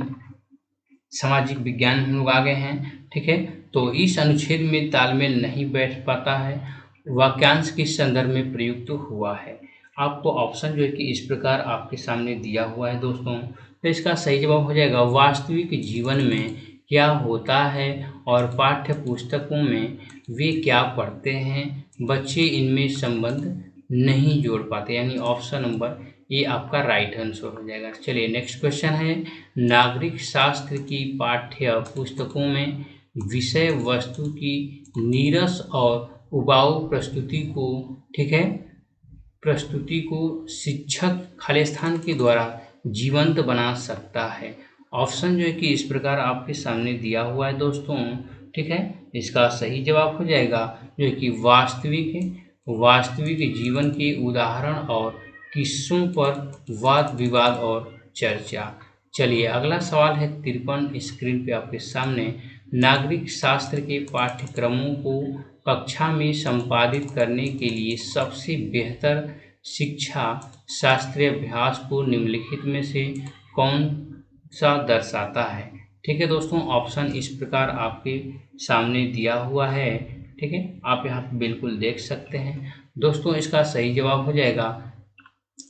सामाजिक विज्ञान में हम लोग आ गए हैं। ठीक है, तो इस अनुच्छेद में तालमेल नहीं बैठ पाता है, वाक्यांश किस संदर्भ में प्रयुक्त हुआ है। आपको ऑप्शन जो है कि इस प्रकार आपके सामने दिया हुआ है दोस्तों। तो इसका सही जवाब हो जाएगा वास्तविक जीवन में क्या होता है और पाठ्य पुस्तकों में वे क्या पढ़ते हैं, बच्चे इनमें संबंध नहीं जोड़ पाते, यानी ऑप्शन नंबर ये आपका राइट आंसर हो जाएगा। चलिए नेक्स्ट क्वेश्चन है, नागरिक शास्त्र की पाठ्य पुस्तकों में विषय वस्तु की नीरस और उबाऊ प्रस्तुति को शिक्षक खालिस्तान के द्वारा जीवंत बना सकता है। ऑप्शन जो है कि इस प्रकार आपके सामने दिया हुआ है दोस्तों। ठीक है, इसका सही जवाब हो जाएगा जो है कि वास्तविक जीवन के उदाहरण और किस्सों पर वाद विवाद और चर्चा। चलिए अगला सवाल है 53 स्क्रीन पे आपके सामने। नागरिक शास्त्र के पाठ्यक्रमों को कक्षा में संपादित करने के लिए सबसे बेहतर शिक्षा शास्त्रीय अभ्यास को निम्नलिखित में से कौन सा दर्शाता है। ठीक है दोस्तों, ऑप्शन इस प्रकार आपके सामने दिया हुआ है। ठीक है, आप यहाँ पे बिल्कुल देख सकते हैं दोस्तों। इसका सही जवाब हो जाएगा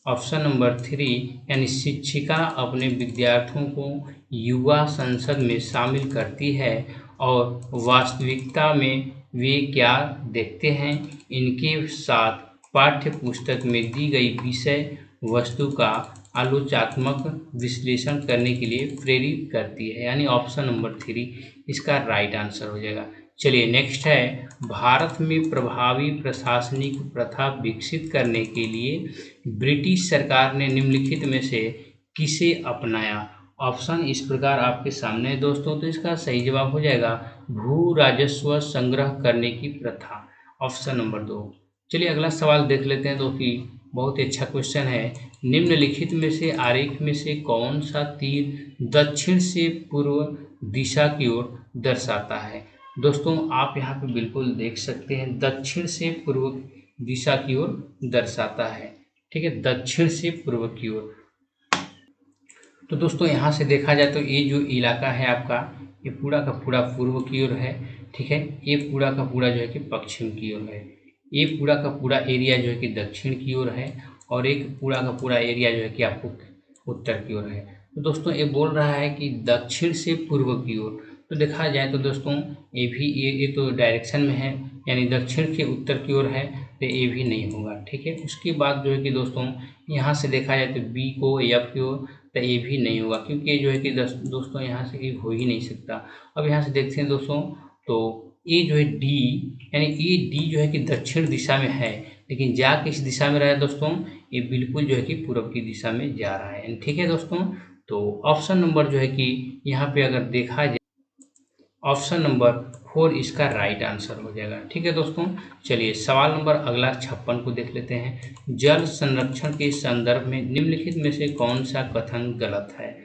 ऑप्शन नंबर 3, यानी शिक्षिका अपने विद्यार्थियों को युवा संसद में शामिल करती है और वास्तविकता में वे क्या देखते हैं इनके साथ पाठ्य पुस्तक में दी गई विषय वस्तु का आलोचनात्मक विश्लेषण करने के लिए प्रेरित करती है, यानी ऑप्शन नंबर 3 इसका राइट आंसर हो जाएगा। चलिए नेक्स्ट है, भारत में प्रभावी प्रशासनिक प्रथा विकसित करने के लिए ब्रिटिश सरकार ने निम्नलिखित में से किसे अपनाया। ऑप्शन इस प्रकार आपके सामने है दोस्तों, तो इसका सही जवाब हो जाएगा भू राजस्व संग्रह करने की प्रथा, ऑप्शन नंबर 2। चलिए अगला सवाल देख लेते हैं, तो कि बहुत ही अच्छा क्वेश्चन है। निम्नलिखित में से आरेख में से कौन सा तीर दक्षिण से पूर्व दिशा की ओर दर्शाता है। दोस्तों आप यहाँ पे बिल्कुल देख सकते हैं, दक्षिण से पूर्व दिशा की ओर दर्शाता है। ठीक है, दक्षिण से पूर्व की ओर। तो दोस्तों यहाँ से देखा जाए तो ये जो इलाका है आपका, ये पूरा का पूरा पूर्व की ओर है। ठीक है, ये पूरा का पूरा जो है कि पश्चिम की ओर है, ये पूरा का पूरा एरिया जो है कि दक्षिण की ओर है, और एक पूरा का पूरा एरिया जो है कि आपको उत्तर की ओर है। तो दोस्तों ये बोल रहा है कि दक्षिण से पूर्व की ओर, तो देखा जाए तो दोस्तों ये भी ये तो डायरेक्शन में है, यानी दक्षिण के उत्तर की ओर है, तो ये भी नहीं होगा। ठीक है, उसके बाद जो है कि दोस्तों यहाँ से देखा जाए तो बी को एफ की ओर, तो ये भी नहीं होगा, क्योंकि जो है कि दोस्तों यहाँ से ये हो ही नहीं सकता। अब यहाँ से देखते हैं दोस्तों, तो ये जो है डी, यानी ये डी जो है कि दक्षिण दिशा में है, लेकिन जा किस दिशा में रहा है दोस्तों, ये बिल्कुल जो है कि पूर्व की दिशा में जा रहा है। ठीक है दोस्तों, तो ऑप्शन नंबर जो है कि यहाँ पे अगर देखा जाए, ऑप्शन नंबर 4 इसका राइट आंसर हो जाएगा। ठीक है दोस्तों, चलिए सवाल नंबर अगला 56 को देख लेते हैं। जल संरक्षण के संदर्भ में निम्नलिखित में से कौन सा कथन गलत है।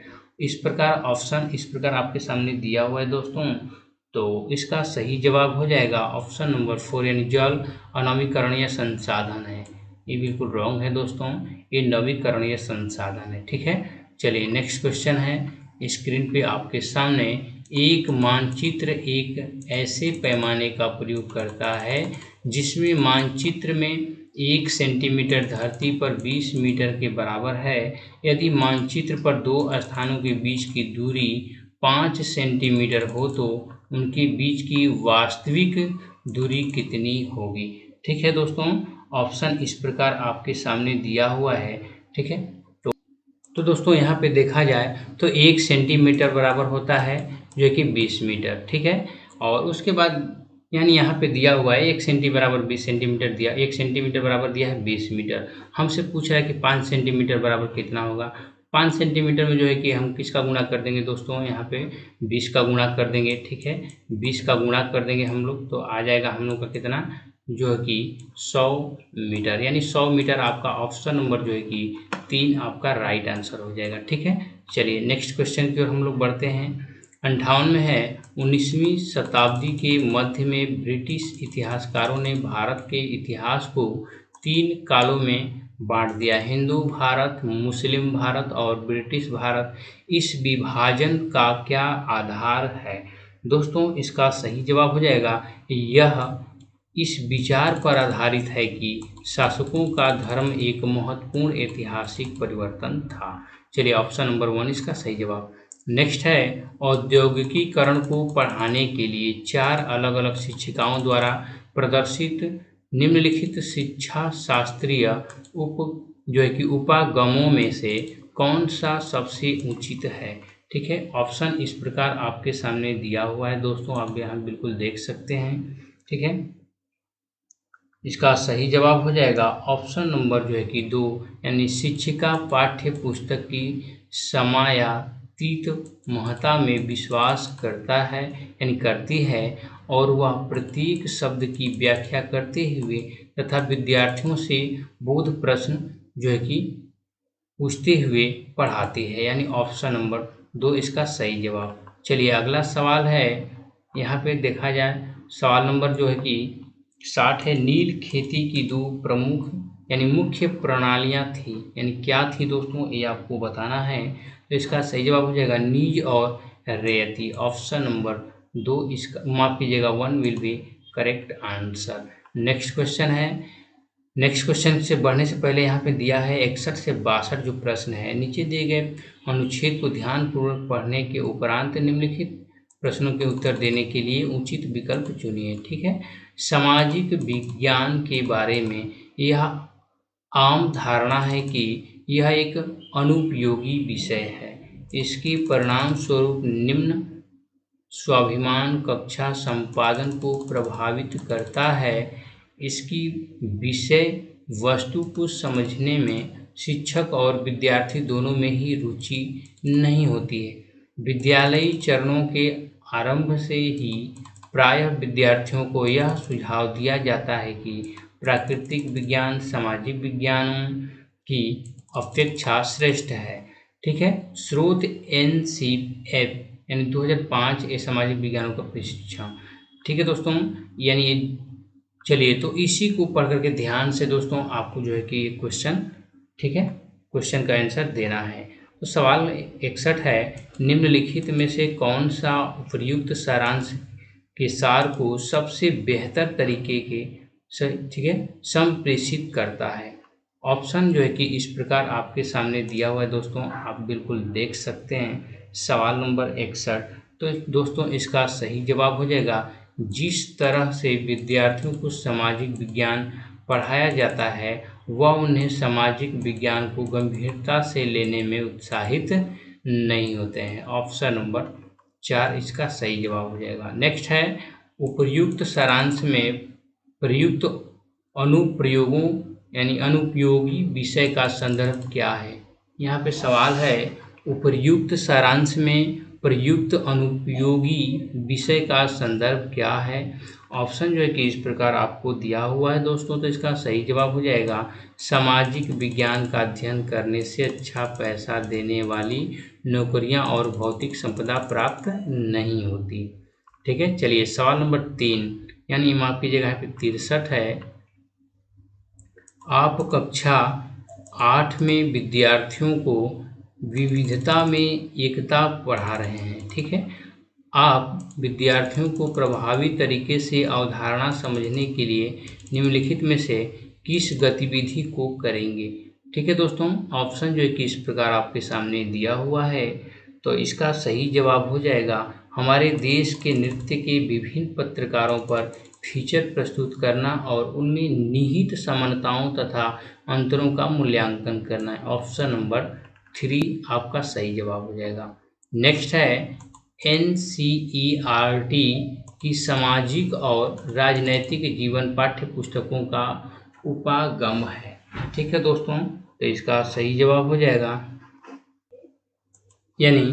इस प्रकार ऑप्शन इस प्रकार आपके सामने दिया हुआ है दोस्तों, तो इसका सही जवाब हो जाएगा ऑप्शन नंबर 4, यानी जल अनवीकरणीय संसाधन है। ये बिल्कुल रॉन्ग है दोस्तों, ये नवीकरणीय संसाधन है। ठीक है, चलिए नेक्स्ट क्वेश्चन है स्क्रीन पे आपके सामने। एक मानचित्र एक ऐसे पैमाने का प्रयोग करता है जिसमें मानचित्र में 1 सेंटीमीटर धरती पर 20 मीटर के बराबर है। यदि मानचित्र पर दो स्थानों के बीच की दूरी 5 सेंटीमीटर हो तो उनके बीच की वास्तविक दूरी कितनी होगी। ठीक है दोस्तों, ऑप्शन इस प्रकार आपके सामने दिया हुआ है। ठीक है, तो दोस्तों यहाँ पे देखा जाए तो 1 सेंटीमीटर बराबर होता है जो कि 20 मीटर। ठीक है, और उसके बाद यानी यहाँ पे दिया हुआ है 1 सेंटी बराबर 20 सेंटीमीटर दिया, 1 सेंटीमीटर बराबर दिया है 20 मीटर। हमसे पूछ रहा है कि 5 सेंटीमीटर बराबर कितना होगा। 5 सेंटीमीटर में जो है कि हम किसका गुणा कर देंगे दोस्तों, यहाँ पे 20 का गुणा कर देंगे। ठीक है, 20 का गुणा कर देंगे हम लोग, तो आ जाएगा हम लोग का कितना, जो है कि 100 मीटर, यानी 100 मीटर आपका ऑप्शन नंबर जो है कि 3 आपका राइट आंसर हो जाएगा। ठीक है, चलिए नेक्स्ट क्वेश्चन की ओर हम लोग बढ़ते हैं। 58 में है, 19वीं शताब्दी के मध्य में ब्रिटिश इतिहासकारों ने भारत के इतिहास को 3 कालों में बांट दिया, हिंदू भारत, मुस्लिम भारत और ब्रिटिश भारत। इस विभाजन का क्या आधार है। दोस्तों इसका सही जवाब हो जाएगा, यह इस विचार पर आधारित है कि शासकों का धर्म एक महत्वपूर्ण ऐतिहासिक परिवर्तन था। चलिए ऑप्शन नंबर 1 इसका सही जवाब। नेक्स्ट है, औद्योगिकीकरण को पढ़ाने के लिए 4 अलग अलग शिक्षिकाओं द्वारा प्रदर्शित निम्नलिखित शिक्षा शास्त्रीय जो है कि उपागमों में से कौन सा सबसे उचित है। ठीक है, ऑप्शन इस प्रकार आपके सामने दिया हुआ है दोस्तों, आप यहाँ बिल्कुल देख सकते हैं। ठीक है, इसका सही जवाब हो जाएगा ऑप्शन नंबर जो है कि 2, यानी शिक्षिका पाठ्य पुस्तक की समायातीत महत्ता में विश्वास करता है, यानी करती है, और वह प्रत्येक शब्द की व्याख्या करते हुए तथा विद्यार्थियों से बोध प्रश्न जो है कि पूछते हुए पढ़ाती है, यानी ऑप्शन नंबर 2 इसका सही जवाब। चलिए अगला सवाल है, यहाँ पे देखा जाए सवाल नंबर जो है कि 60 है। नील खेती की 2 प्रमुख यानी मुख्य प्रणालियाँ थी, यानी क्या थी दोस्तों, ये आपको बताना है। तो इसका सही जवाब हो जाएगा नीज और रेयती, ऑप्शन नंबर 2 इसका, माफ कीजिएगा 1 will be correct answer. Next question है, नेक्स्ट क्वेश्चन से बढ़ने से पहले यहाँ पे दिया है 61 से 62 जो प्रश्न है, नीचे दिए गए अनुच्छेद को ध्यानपूर्वक पढ़ने के उपरांत निम्नलिखित प्रश्नों के उत्तर देने के लिए उचित विकल्प चुनिए। ठीक है, सामाजिक विज्ञान के बारे में यह आम धारणा है कि यह एक अनुपयोगी विषय है। इसके परिणाम स्वरूप निम्न स्वाभिमान कक्षा संपादन को प्रभावित करता है। इसकी विषय वस्तु को समझने में शिक्षक और विद्यार्थी दोनों में ही रुचि नहीं होती है। विद्यालयी चरणों के आरंभ से ही प्रायः विद्यार्थियों को यह सुझाव दिया जाता है कि प्राकृतिक विज्ञान सामाजिक विज्ञानों की अपेक्षा श्रेष्ठ है। ठीक है, स्रोत NCF यानी 2005 ये सामाजिक विज्ञानों का प्रशिक्षण। ठीक है दोस्तों, यानी ये चलिए तो इसी को पढ़ करके ध्यान से दोस्तों आपको जो है कि ये क्वेश्चन, ठीक है, क्वेश्चन का आंसर देना है। तो सवाल 61 है, निम्नलिखित में से कौन सा उपयुक्त सारांश के सार को सबसे बेहतर तरीके के ठीक है संप्रेषित करता है। ऑप्शन जो है कि इस प्रकार आपके सामने दिया हुआ है दोस्तों, आप बिल्कुल देख सकते हैं। सवाल नंबर 61, तो दोस्तों इसका सही जवाब हो जाएगा, जिस तरह से विद्यार्थियों को सामाजिक विज्ञान पढ़ाया जाता है वह उन्हें सामाजिक विज्ञान को गंभीरता से लेने में उत्साहित नहीं होते हैं। ऑप्शन नंबर 4 इसका सही जवाब हो जाएगा। नेक्स्ट है, उपयुक्त सारांश में प्रयुक्त अनुप्रयोगों यानी अनुपयोगी विषय का संदर्भ क्या है। यहाँ पे सवाल है, उपयुक्त सारांश में प्रयुक्त अनुपयोगी विषय का संदर्भ क्या है। ऑप्शन जो है कि इस प्रकार आपको दिया हुआ है दोस्तों, तो इसका सही जवाब हो जाएगा, सामाजिक विज्ञान का अध्ययन करने से अच्छा पैसा देने वाली नौकरियां और भौतिक संपदा प्राप्त नहीं होती। ठीक है, चलिए सवाल नंबर 3 यानी माफ कीजिएगा यहाँ पे 63 है, आप कक्षा 8 में विद्यार्थियों को विविधता में एकता पढ़ा रहे हैं। ठीक है, आप विद्यार्थियों को प्रभावी तरीके से अवधारणा समझने के लिए निम्नलिखित में से किस गतिविधि को करेंगे। ठीक है दोस्तों, ऑप्शन जो है कि इस प्रकार आपके सामने दिया हुआ है, तो इसका सही जवाब हो जाएगा, हमारे देश के नृत्य के विभिन्न पत्रकारों पर फीचर प्रस्तुत करना और उनमें निहित समानताओं तथा अंतरों का मूल्यांकन करना है। ऑप्शन नंबर 3 आपका सही जवाब हो जाएगा। नेक्स्ट है, NCERT की सामाजिक और राजनैतिक जीवन पाठ्य पुस्तकों का उपागम है। ठीक है दोस्तों, तो इसका सही जवाब हो जाएगा, यानी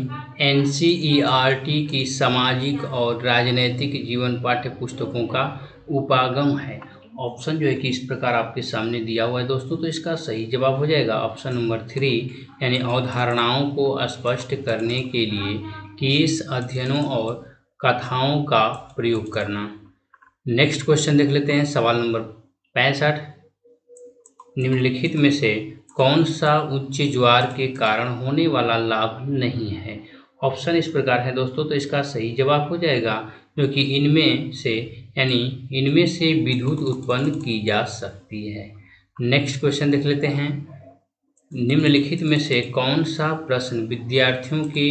NCERT की सामाजिक और राजनैतिक जीवन पाठ्य पुस्तकों का उपागम है। ऑप्शन जो है कि इस प्रकार आपके सामने दिया हुआ है दोस्तों, तो इसका सही जवाब हो जाएगा ऑप्शन नंबर 3 यानी अवधारणाओं को स्पष्ट करने के लिए केस अध्ययनों और कथाओं का प्रयोग करना। नेक्स्ट क्वेश्चन देख लेते हैं, सवाल नंबर 65, निम्नलिखित में से कौन सा उच्च ज्वार के कारण होने वाला लाभ नहीं है। ऑप्शन इस प्रकार है दोस्तों, तो इसका सही जवाब हो जाएगा, क्योंकि इनमें से विद्युत उत्पन्न की जा सकती है। नेक्स्ट क्वेश्चन देख लेते हैं, निम्नलिखित में से कौन सा प्रश्न विद्यार्थियों के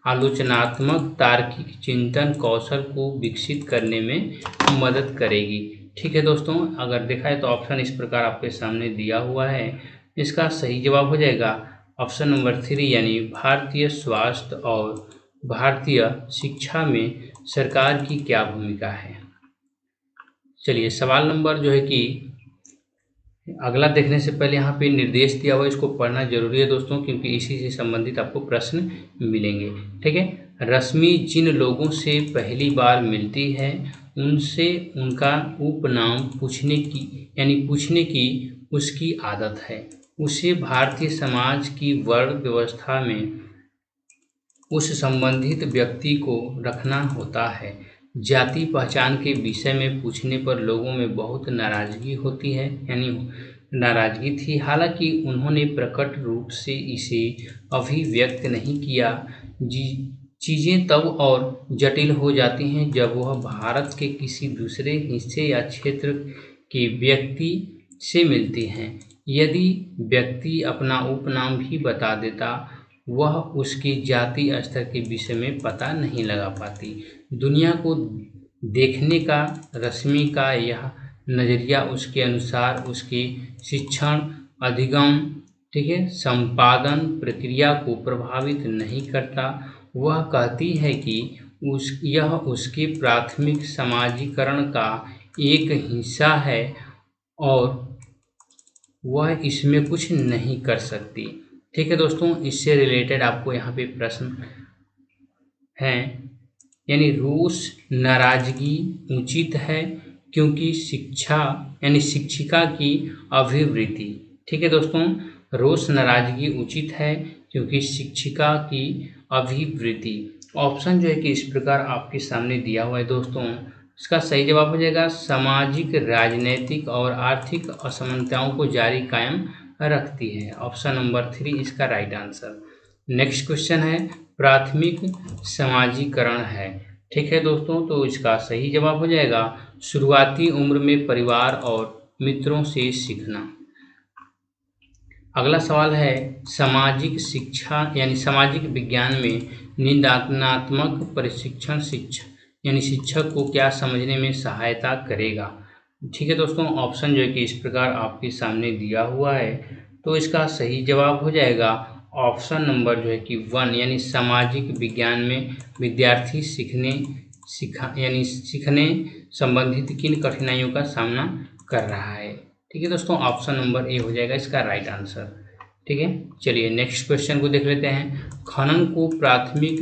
आलोचनात्मक तार्किक चिंतन कौशल को विकसित करने में मदद करेगी। ठीक है दोस्तों, अगर देखा है तो ऑप्शन इस प्रकार आपके सामने दिया हुआ है, इसका सही जवाब हो जाएगा ऑप्शन नंबर 3 यानी भारतीय स्वास्थ्य और भारतीय शिक्षा में सरकार की क्या भूमिका है। चलिए सवाल नंबर जो है कि अगला देखने से पहले यहाँ पे निर्देश दिया हुआ है, इसको पढ़ना जरूरी है दोस्तों, क्योंकि इसी से संबंधित आपको प्रश्न मिलेंगे। ठीक है, रश्मि जिन लोगों से पहली बार मिलती है उनसे उनका उपनाम पूछने की उसकी आदत है। उसे भारतीय समाज की वर्ण व्यवस्था में उस संबंधित व्यक्ति को रखना होता है। जाति पहचान के विषय में पूछने पर लोगों में बहुत नाराजगी होती है, यानी नाराजगी थी, हालांकि उन्होंने प्रकट रूप से इसे अभिव्यक्त नहीं किया। चीज़ें तब और जटिल हो जाती हैं जब वह भारत के किसी दूसरे हिस्से या क्षेत्र के व्यक्ति से मिलती हैं। यदि व्यक्ति अपना उपनाम भी बता देता, वह उसके जाति स्तर के विषय में पता नहीं लगा पाती। दुनिया को देखने का रश्मि का यह नज़रिया उसके अनुसार उसके शिक्षण, अधिगम, ठीक है, संपादन प्रक्रिया को प्रभावित नहीं करता। वह कहती है कि यह उसके प्राथमिक समाजीकरण का एक हिस्सा है और वह इसमें कुछ नहीं कर सकती। ठीक है दोस्तों, इससे रिलेटेड आपको यहाँ पे प्रश्न है, यानी रोष नाराजगी उचित है क्योंकि शिक्षा यानी शिक्षिका की अभिवृद्धि। ठीक है दोस्तों, रोष नाराजगी उचित है क्योंकि शिक्षिका की अभिवृद्धि। ऑप्शन जो है कि इस प्रकार आपके सामने दिया हुआ है दोस्तों। इसका सही जवाब हो जाएगा सामाजिक, राजनीतिक और आर्थिक असमानताओं को जारी कायम रखती है। ऑप्शन नंबर 3 इसका राइट आंसर। नेक्स्ट क्वेश्चन है प्राथमिक समाजीकरण है। ठीक है दोस्तों, तो इसका सही जवाब हो जाएगा शुरुआती उम्र में परिवार और मित्रों से सीखना। अगला सवाल है सामाजिक शिक्षा यानी सामाजिक विज्ञान में निदानात्मक प्रशिक्षण शिक्षक को क्या समझने में सहायता करेगा। ठीक है दोस्तों, ऑप्शन जो है कि इस प्रकार आपके सामने दिया हुआ है, तो इसका सही जवाब हो जाएगा ऑप्शन नंबर जो है कि 1 यानी सामाजिक विज्ञान में विद्यार्थी सीखने संबंधित किन कठिनाइयों का सामना कर रहा है। ठीक है दोस्तों, ऑप्शन नंबर ए हो जाएगा इसका राइट आंसर। ठीक है, चलिए नेक्स्ट क्वेश्चन को देख लेते हैं। खनन को प्राथमिक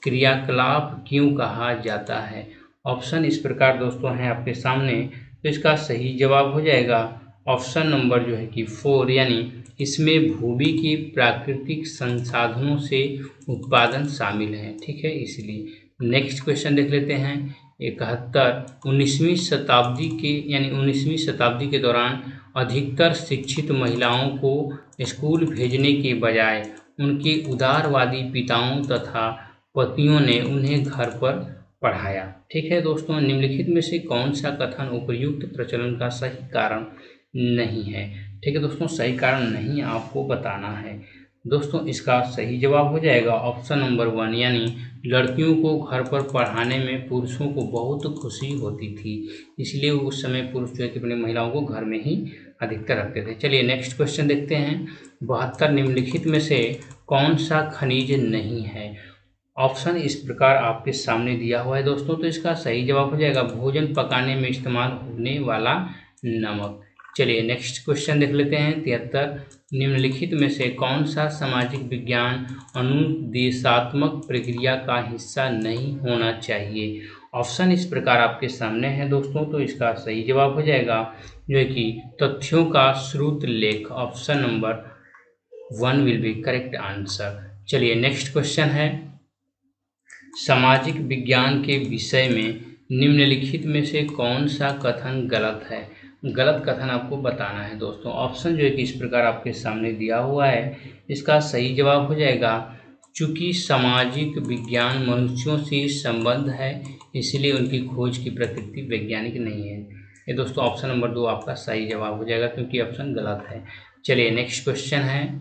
क्रियाकलाप क्यों कहा जाता है। ऑप्शन इस प्रकार दोस्तों हैं आपके सामने, तो इसका सही जवाब हो जाएगा ऑप्शन नंबर जो है कि 4 यानी इसमें भूमि के प्राकृतिक संसाधनों से उत्पादन शामिल है। ठीक है, इसलिए नेक्स्ट क्वेश्चन देख लेते हैं 71। 19वीं शताब्दी के दौरान अधिकतर शिक्षित महिलाओं को स्कूल भेजने के बजाय उनके उदारवादी पिताओं तथा पतियों ने उन्हें घर पर पढ़ाया। ठीक है दोस्तों, निम्नलिखित में से कौन सा कथन उपर्युक्त प्रचलन का सही कारण नहीं है। ठीक है दोस्तों, सही कारण नहीं आपको बताना है। दोस्तों, इसका सही जवाब हो जाएगा ऑप्शन नंबर 1 यानी लड़कियों को घर पर पढ़ाने में पुरुषों को बहुत खुशी होती थी, इसलिए उस समय पुरुष जो है कि अपनी महिलाओं को घर में ही अधिकतर रखते थे। चलिए नेक्स्ट क्वेश्चन देखते हैं। 72 निम्नलिखित में से कौन सा खनिज नहीं है। ऑप्शन इस प्रकार आपके सामने दिया हुआ है दोस्तों, तो इसका सही जवाब हो जाएगा भोजन पकाने में इस्तेमाल होने वाला नमक। चलिए नेक्स्ट क्वेश्चन देख लेते हैं 73। निम्नलिखित में से कौन सा सामाजिक विज्ञान अनुदेशात्मक प्रक्रिया का हिस्सा नहीं होना चाहिए। ऑप्शन इस प्रकार आपके सामने है दोस्तों, तो इसका सही जवाब हो जाएगा जो है कि तथ्यों का श्रुत लेख। Option number 1 will be correct answer. चलिए नेक्स्ट क्वेश्चन है सामाजिक विज्ञान के विषय में निम्नलिखित में से कौन सा कथन गलत है। गलत कथन आपको बताना है दोस्तों। ऑप्शन जो है कि इस प्रकार आपके सामने दिया हुआ है, इसका सही जवाब हो जाएगा चूंकि सामाजिक विज्ञान मनुष्यों से संबंध है इसलिए उनकी खोज की प्रकृति वैज्ञानिक नहीं है। ये दोस्तों ऑप्शन नंबर 2 आपका सही जवाब हो जाएगा क्योंकि ऑप्शन गलत है। चलिए नेक्स्ट क्वेश्चन है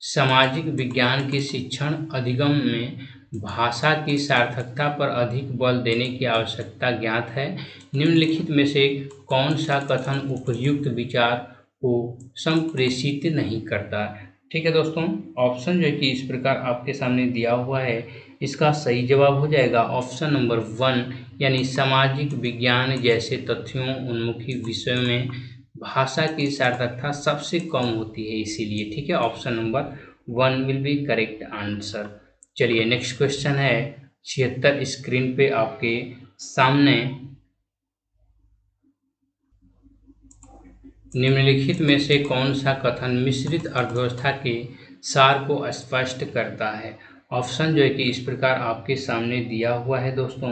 सामाजिक विज्ञान के शिक्षण अधिगम में भाषा की सार्थकता पर अधिक बल देने की आवश्यकता ज्ञात है। निम्नलिखित में से कौन सा कथन उपयुक्त विचार को संप्रेषित नहीं करता। ठीक है दोस्तों, ऑप्शन जो है कि इस प्रकार आपके सामने दिया हुआ है, इसका सही जवाब हो जाएगा ऑप्शन नंबर 1 यानी सामाजिक विज्ञान जैसे तथ्यों उन्मुखी विषयों में भाषा की सार्थकता सबसे कम होती है इसीलिए। ठीक है, option number 1 will be correct answer. चलिए नेक्स्ट क्वेश्चन है 76 स्क्रीन पे आपके सामने। निम्नलिखित में से कौन सा कथन मिश्रित अर्थव्यवस्था के सार को स्पष्ट करता है। ऑप्शन जो है कि इस प्रकार आपके सामने दिया हुआ है दोस्तों,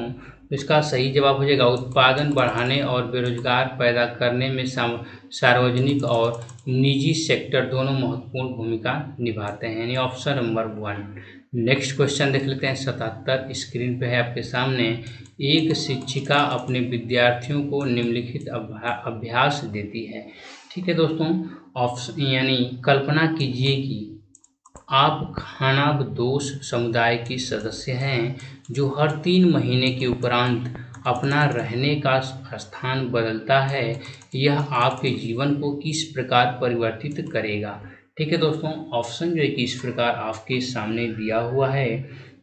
इसका सही जवाब हो जाएगा उत्पादन बढ़ाने और बेरोजगार पैदा करने में सार्वजनिक और निजी सेक्टर दोनों महत्वपूर्ण भूमिका निभाते हैं, यानी ऑप्शन नंबर 1। नेक्स्ट क्वेश्चन देख लेते हैं 77 स्क्रीन पे है आपके सामने। एक शिक्षिका अपने विद्यार्थियों को निम्नलिखित अभ्यास देती है। ठीक है दोस्तों, ऑप्शन यानी कल्पना कीजिए कि आप खानाबदोश समुदाय के सदस्य हैं जो हर 3 महीने के उपरांत अपना रहने का स्थान बदलता है। यह आपके जीवन को किस प्रकार परिवर्तित करेगा। ठीक है दोस्तों, ऑप्शन जो है कि इस प्रकार आपके सामने दिया हुआ है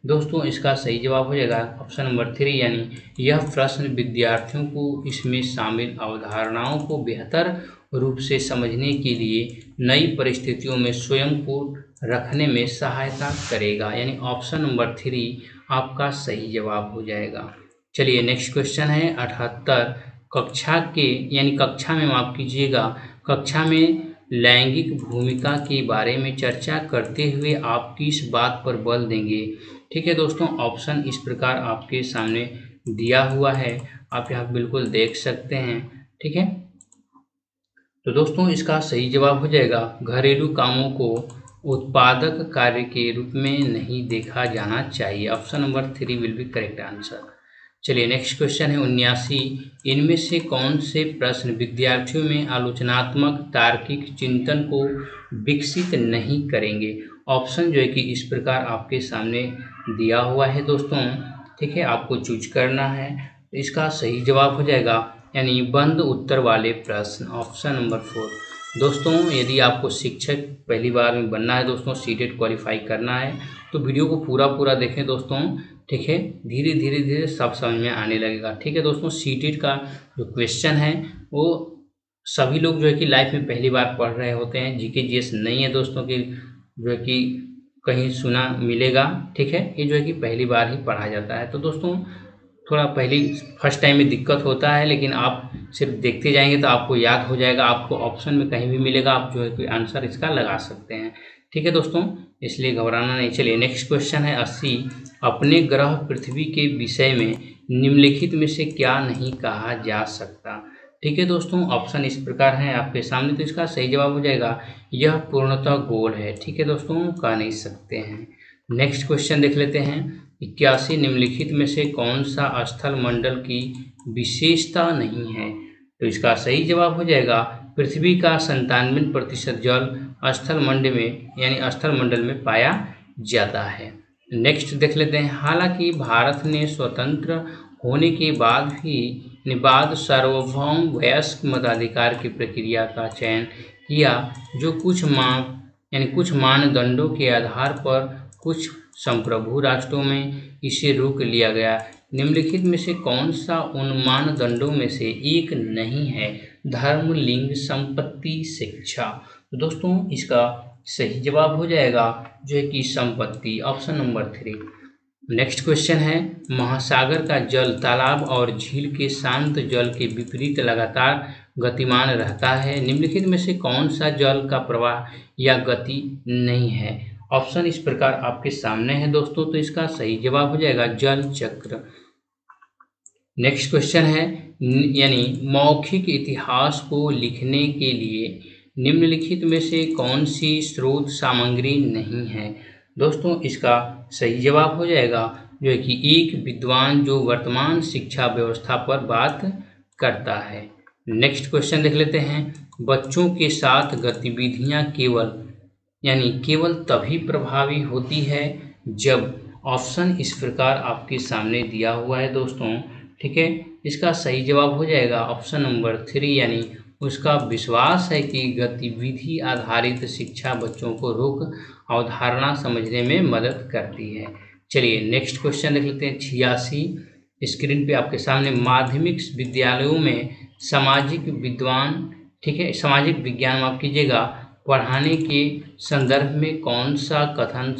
दोस्तों, इसका सही जवाब हो जाएगा ऑप्शन नंबर 3 यानी यह प्रश्न विद्यार्थियों को इसमें शामिल अवधारणाओं को बेहतर रूप से समझने के लिए नई परिस्थितियों में स्वयं को रखने में सहायता करेगा। यानी ऑप्शन नंबर 3 आपका सही जवाब हो जाएगा। चलिए नेक्स्ट क्वेश्चन है 78। कक्षा के यानी कक्षा में माफ कीजिएगा, कक्षा में लैंगिक भूमिका के बारे में चर्चा करते हुए आप किस बात पर बल देंगे? ठीक है दोस्तों, ऑप्शन इस प्रकार आपके सामने दिया हुआ है, आप यहाँ बिल्कुल देख सकते हैं। ठीक है, तो दोस्तों इसका सही जवाब हो जाएगा घरेलू कामों को उत्पादक कार्य के रूप में नहीं देखा जाना चाहिए। Option number 3 will be correct answer. चलिए नेक्स्ट क्वेश्चन है 79। इनमें से कौन से प्रश्न विद्यार्थियों में आलोचनात्मक तार्किक चिंतन को विकसित नहीं करेंगे? ऑप्शन जो है कि इस प्रकार आपके सामने दिया हुआ है दोस्तों। ठीक है, आपको चूज करना है। इसका सही जवाब हो जाएगा यानी बंद उत्तर वाले प्रश्न, ऑप्शन नंबर 4। दोस्तों यदि आपको शिक्षक पहली बार में बनना है दोस्तों, सीटेट क्वालिफाई करना है, तो वीडियो को पूरा देखें दोस्तों। ठीक है, धीरे सब समझ में आने लगेगा। ठीक है दोस्तों, सीटेट का जो क्वेश्चन है वो सभी लोग जो है कि लाइफ में पहली बार पढ़ रहे होते हैं। जीके जीएस नहीं है दोस्तों कि जो है कि कहीं सुना मिलेगा। ठीक है, ये जो है कि पहली बार ही पढ़ा जाता है। तो दोस्तों थोड़ा फर्स्ट टाइम में दिक्कत होता है, लेकिन आप सिर्फ देखते जाएंगे तो आपको याद हो जाएगा। आपको ऑप्शन में कहीं भी मिलेगा, आप जो है कोई आंसर इसका लगा सकते हैं। ठीक है दोस्तों, इसलिए घबराना नहीं। चलिए नेक्स्ट क्वेश्चन है 80। अपने ग्रह पृथ्वी के विषय में निम्नलिखित में से क्या नहीं कहा जा सकता? ठीक है दोस्तों, ऑप्शन इस प्रकार है आपके सामने, तो इसका सही जवाब हो जाएगा यह पूर्णतः गोल है। ठीक है दोस्तों, कह नहीं सकते हैं। नेक्स्ट क्वेश्चन देख लेते हैं 81। निम्नलिखित में से कौन सा स्थल मंडल की विशेषता नहीं है? तो इसका सही जवाब हो जाएगा पृथ्वी का 97% जल स्थल मंडल में यानी स्थल मंडल में पाया जाता है। नेक्स्ट देख लेते हैं। हालांकि भारत ने स्वतंत्र होने के बाद सार्वभौम वयस्क मताधिकार की प्रक्रिया का चयन किया, जो कुछ मानदंडों के आधार पर कुछ संप्रभु राष्ट्रों में इसे रोक लिया गया। निम्नलिखित में से कौन सा उन मानदंडों में से एक नहीं है? धर्म, लिंग, संपत्ति, शिक्षा। तो दोस्तों इसका सही जवाब हो जाएगा जो है कि संपत्ति, ऑप्शन नंबर 3। नेक्स्ट क्वेश्चन है महासागर का जल तालाब और झील के शांत जल के विपरीत लगातार गतिमान रहता है। निम्नलिखित में से कौन सा जल का प्रवाह या गति नहीं है? ऑप्शन इस प्रकार आपके सामने है दोस्तों, तो इसका सही जवाब हो जाएगा जल चक्र। नेक्स्ट क्वेश्चन है यानी मौखिक इतिहास को लिखने के लिए निम्नलिखित में से कौन सी स्रोत सामग्री नहीं है? दोस्तों इसका सही जवाब हो जाएगा जो है कि एक विद्वान जो वर्तमान शिक्षा व्यवस्था पर बात करता है। नेक्स्ट क्वेश्चन देख लेते हैं। बच्चों के साथ गतिविधियां केवल तभी प्रभावी होती है जब, ऑप्शन इस प्रकार आपके सामने दिया हुआ है दोस्तों। ठीक है, इसका सही जवाब हो जाएगा ऑप्शन नंबर 3 यानी उसका विश्वास है कि गतिविधि आधारित शिक्षा बच्चों को रोग अवधारणा समझने में मदद करती है। चलिए नेक्स्ट क्वेश्चन देख लेते हैं 86। स्क्रीन पे आपके सामने माध्यमिक विद्यालयों में सामाजिक विज्ञान माफ कीजिएगा पढ़ाने के संदर्भ में कौन सा कथन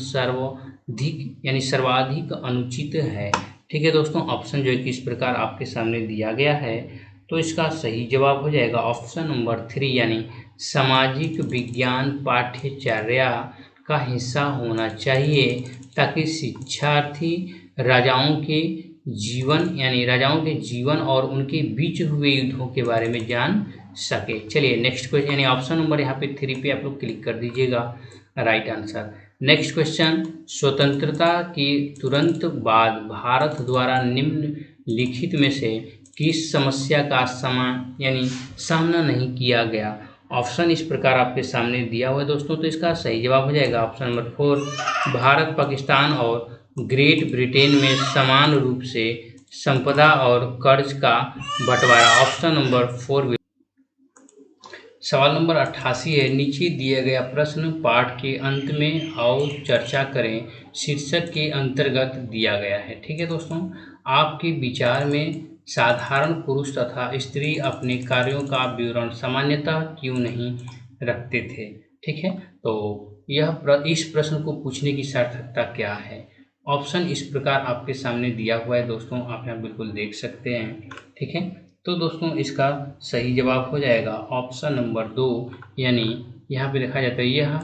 सर्वाधिक अनुचित है? ठीक है दोस्तों, ऑप्शन जो है कि इस प्रकार आपके सामने दिया गया है, तो इसका सही जवाब हो जाएगा ऑप्शन नंबर 3 यानी सामाजिक विज्ञान पाठ्यचर्या का हिस्सा होना चाहिए ताकि शिक्षार्थी राजाओं के जीवन और उनके बीच हुए युद्धों के बारे में जान सके। चलिए नेक्स्ट क्वेश्चन यानी ऑप्शन नंबर यहाँ पे 3 पे आप लोग क्लिक कर दीजिएगा, राइट आंसर। नेक्स्ट क्वेश्चन, स्वतंत्रता के तुरंत बाद भारत द्वारा निम्नलिखित में से किस समस्या का सामना नहीं किया गया? ऑप्शन इस प्रकार आपके सामने दिया हुआ है दोस्तों, तो इसका सही जवाब हो जाएगा ऑप्शन नंबर 4 भारत, पाकिस्तान और ग्रेट ब्रिटेन में समान रूप से संपदा और कर्ज का बंटवारा, ऑप्शन नंबर 4। सवाल नंबर 88 है नीचे दिया गया प्रश्न पाठ के अंत में और चर्चा करें शीर्षक के अंतर्गत दिया गया है। ठीक है दोस्तों, आपके विचार में साधारण पुरुष तथा स्त्री अपने कार्यों का विवरण सामान्यतः क्यों नहीं रखते थे। ठीक है, तो इस प्रश्न को पूछने की सार्थकता क्या है। ऑप्शन इस प्रकार आपके सामने दिया हुआ है दोस्तों, आप यहाँ बिल्कुल देख सकते हैं। ठीक है, तो दोस्तों इसका सही जवाब हो जाएगा ऑप्शन नंबर 2, यानी यहाँ पे देखा जाता है यह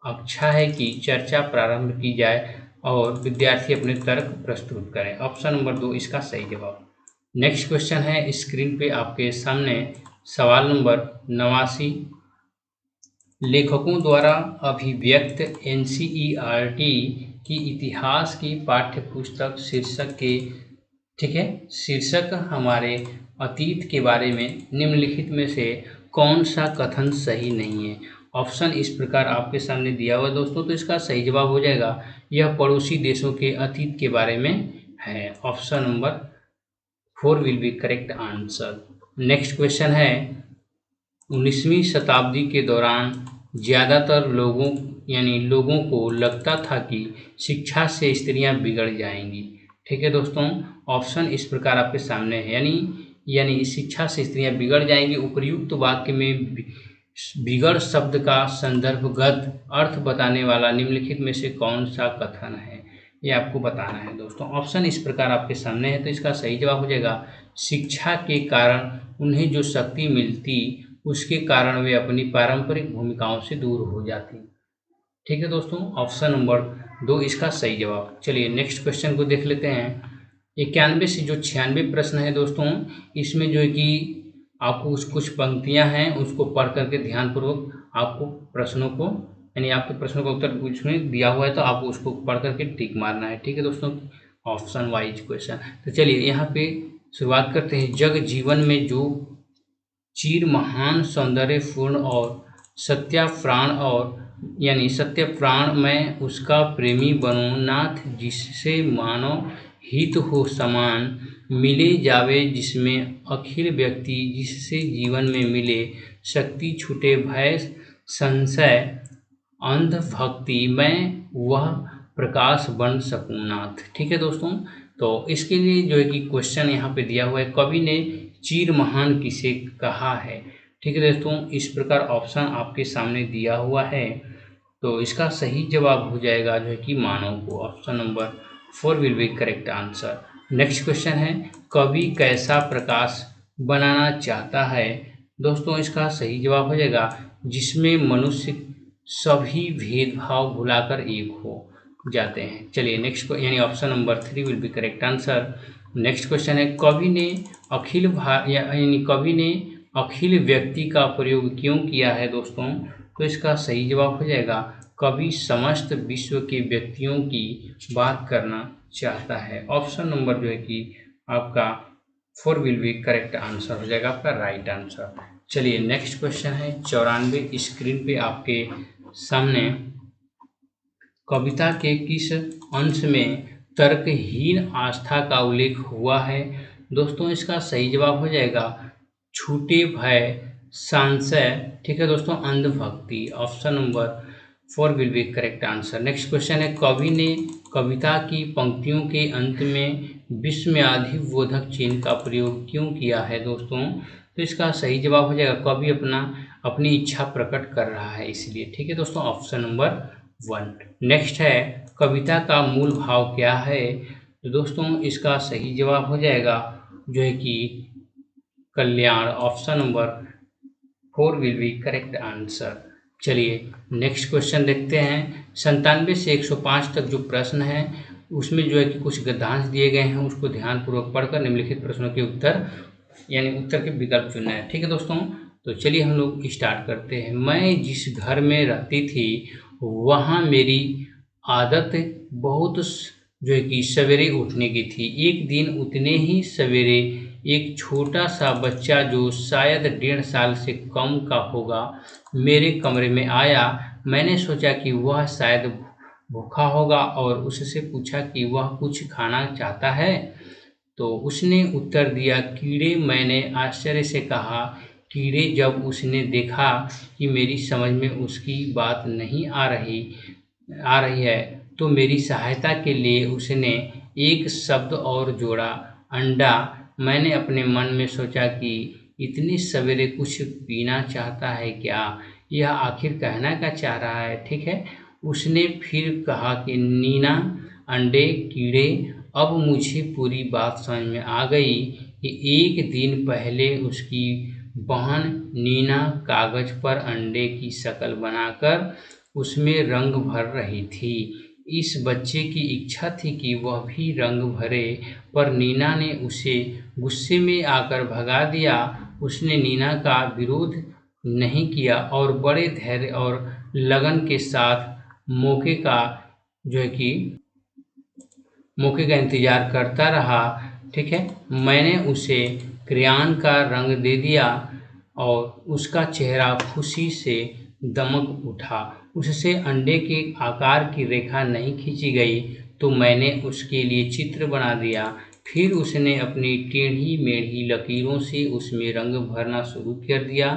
अच्छा है कि चर्चा प्रारंभ की जाए और विद्यार्थी अपने तर्क प्रस्तुत करें। ऑप्शन नंबर 2 इसका सही जवाब। नेक्स्ट क्वेश्चन है स्क्रीन पे आपके सामने सवाल नंबर 89, लेखकों द्वारा अभिव्यक्त एनसीईआरटी की इतिहास की पाठ्य पुस्तक शीर्षक के, ठीक है, शीर्षक हमारे अतीत के बारे में निम्नलिखित में से कौन सा कथन सही नहीं है। ऑप्शन इस प्रकार आपके सामने दिया हुआ है दोस्तों, तो इसका सही जवाब हो जाएगा यह पड़ोसी देशों के अतीत के बारे में है। Option number 4 will be correct answer. Next question है 19वीं शताब्दी के दौरान ज़्यादातर लोगों को लगता था कि शिक्षा से स्त्रियां बिगड़ जाएंगी। ठीक है दोस्तों, ऑप्शन इस प्रकार आपके सामने है, यानी शिक्षा से स्त्रियां बिगड़ जाएंगी। उपर्युक्त वाक्य में बिगड़ शब्द का संदर्भगत अर्थ बताने वाला निम्नलिखित में से कौन सा कथन है, ये आपको बताना है दोस्तों। ऑप्शन इस प्रकार आपके सामने है, तो इसका सही जवाब हो जाएगा शिक्षा के कारण उन्हें जो शक्ति मिलती उसके कारण वे अपनी पारंपरिक भूमिकाओं से दूर हो जाती। ठीक है दोस्तों, ऑप्शन नंबर 2 इसका सही जवाब। चलिए नेक्स्ट क्वेश्चन को देख लेते हैं। 91 से जो 96 प्रश्न है दोस्तों, इसमें जो है कि आपको कुछ पंक्तियां हैं उसको पढ़ करके ध्यानपूर्वक आपको प्रश्नों को, यानी आपके प्रश्नों का उत्तर उसमें दिया हुआ है तो आपको उसको पढ़ करके टिक मारना है। ठीक है दोस्तों, ऑप्शन वाइज क्वेश्चन। तो चलिए यहाँ पे शुरुआत करते हैं। जग जीवन में जो चीर महान सौंदर्यपूर्ण और सत्या प्राण मैं उसका प्रेमी बनूं, नाथ जिससे मानव हित हो समान, मिले जावे जिसमें अखिल व्यक्ति, जिससे जीवन में मिले शक्ति, छूटे भय संशय अंध भक्ति, मैं वह प्रकाश बन सकूं नाथ। ठीक है दोस्तों, तो इसके लिए जो है कि क्वेश्चन यहाँ पे दिया हुआ है, कवि ने चीर महान किसे कहा है। ठीक है दोस्तों, इस प्रकार ऑप्शन आपके सामने दिया हुआ है, तो इसका सही जवाब हो जाएगा जो है कि मानव को। Option number 4 will be correct answer. Next question है कवि कैसा प्रकाश बनाना चाहता है। दोस्तों इसका सही जवाब हो जाएगा जिसमें मनुष्य सभी भेदभाव भुलाकर एक हो जाते हैं। चलिए नेक्स्ट यानी option number 3 will be correct answer. Next question है कवि ने अखिल व्यक्ति का प्रयोग क्यों किया है दोस्तों, तो इसका सही जवाब हो जाएगा कवि समस्त विश्व के व्यक्तियों की बात करना चाहता है। ऑप्शन नंबर जो है कि आपका 4 विल बी करेक्ट आंसर हो जाएगा, आपका राइट आंसर। चलिए नेक्स्ट क्वेश्चन है 94, स्क्रीन पे आपके सामने कविता के किस अंश में तर्कहीन आस्था का उल्लेख हुआ है। दोस्तों इसका सही जवाब हो जाएगा छूटे भय संशय, ठीक है दोस्तों, अंधभक्ति। Option number 4 will be correct answer. Next question है कवि ने कविता की पंक्तियों के अंत में विस्मयादिबोधक चिन्ह का प्रयोग क्यों किया है दोस्तों, तो इसका सही जवाब हो जाएगा कवि अपनी इच्छा प्रकट कर रहा है इसलिए। ठीक है दोस्तों, ऑप्शन नंबर 1। नेक्स्ट है कविता का मूल भाव क्या है, तो दोस्तों इसका सही जवाब हो जाएगा जो है कि कल्याण। Option number 4 will be correct answer. चलिए नेक्स्ट क्वेश्चन देखते हैं। 97 से 105 तक जो प्रश्न है उसमें जो है कि कुछ गद्यांश दिए गए हैं, उसको ध्यानपूर्वक पढ़कर निम्नलिखित प्रश्नों के उत्तर के विकल्प चुनना है। ठीक है दोस्तों, तो चलिए हम लोग स्टार्ट करते हैं। मैं जिस घर में रहती थी वहाँ मेरी आदत बहुत जो है कि सवेरे उठने की थी। एक दिन उतने ही सवेरे एक छोटा सा बच्चा जो शायद 1.5 साल से कम का होगा मेरे कमरे में आया। मैंने सोचा कि वह शायद भूखा होगा और उससे पूछा कि वह कुछ खाना चाहता है, तो उसने उत्तर दिया कीड़े। मैंने आश्चर्य से कहा कीड़े। जब उसने देखा कि मेरी समझ में उसकी बात नहीं आ रही है तो मेरी सहायता के लिए उसने एक शब्द और जोड़ा अंडा। मैंने अपने मन में सोचा कि इतनी सवेरे कुछ पीना चाहता है क्या, यह आखिर कहना क्या चाह रहा है। ठीक है, उसने फिर कहा कि नीना, अंडे, कीड़े। अब मुझे पूरी बात समझ में आ गई कि एक दिन पहले उसकी बहन नीना कागज पर अंडे की शक्ल बनाकर उसमें रंग भर रही थी। इस बच्चे की इच्छा थी कि वह भी रंग भरे, पर नीना ने उसे गुस्से में आकर भगा दिया। उसने नीना का विरोध नहीं किया और बड़े धैर्य और लगन के साथ जो है कि मौके का इंतजार करता रहा। ठीक है, मैंने उसे क्रेयॉन का रंग दे दिया और उसका चेहरा खुशी से दमक उठा। उससे अंडे के आकार की रेखा नहीं खींची गई तो मैंने उसके लिए चित्र बना दिया। फिर उसने अपनी टेढ़ी मेढ़ी लकीरों से उसमें रंग भरना शुरू कर दिया।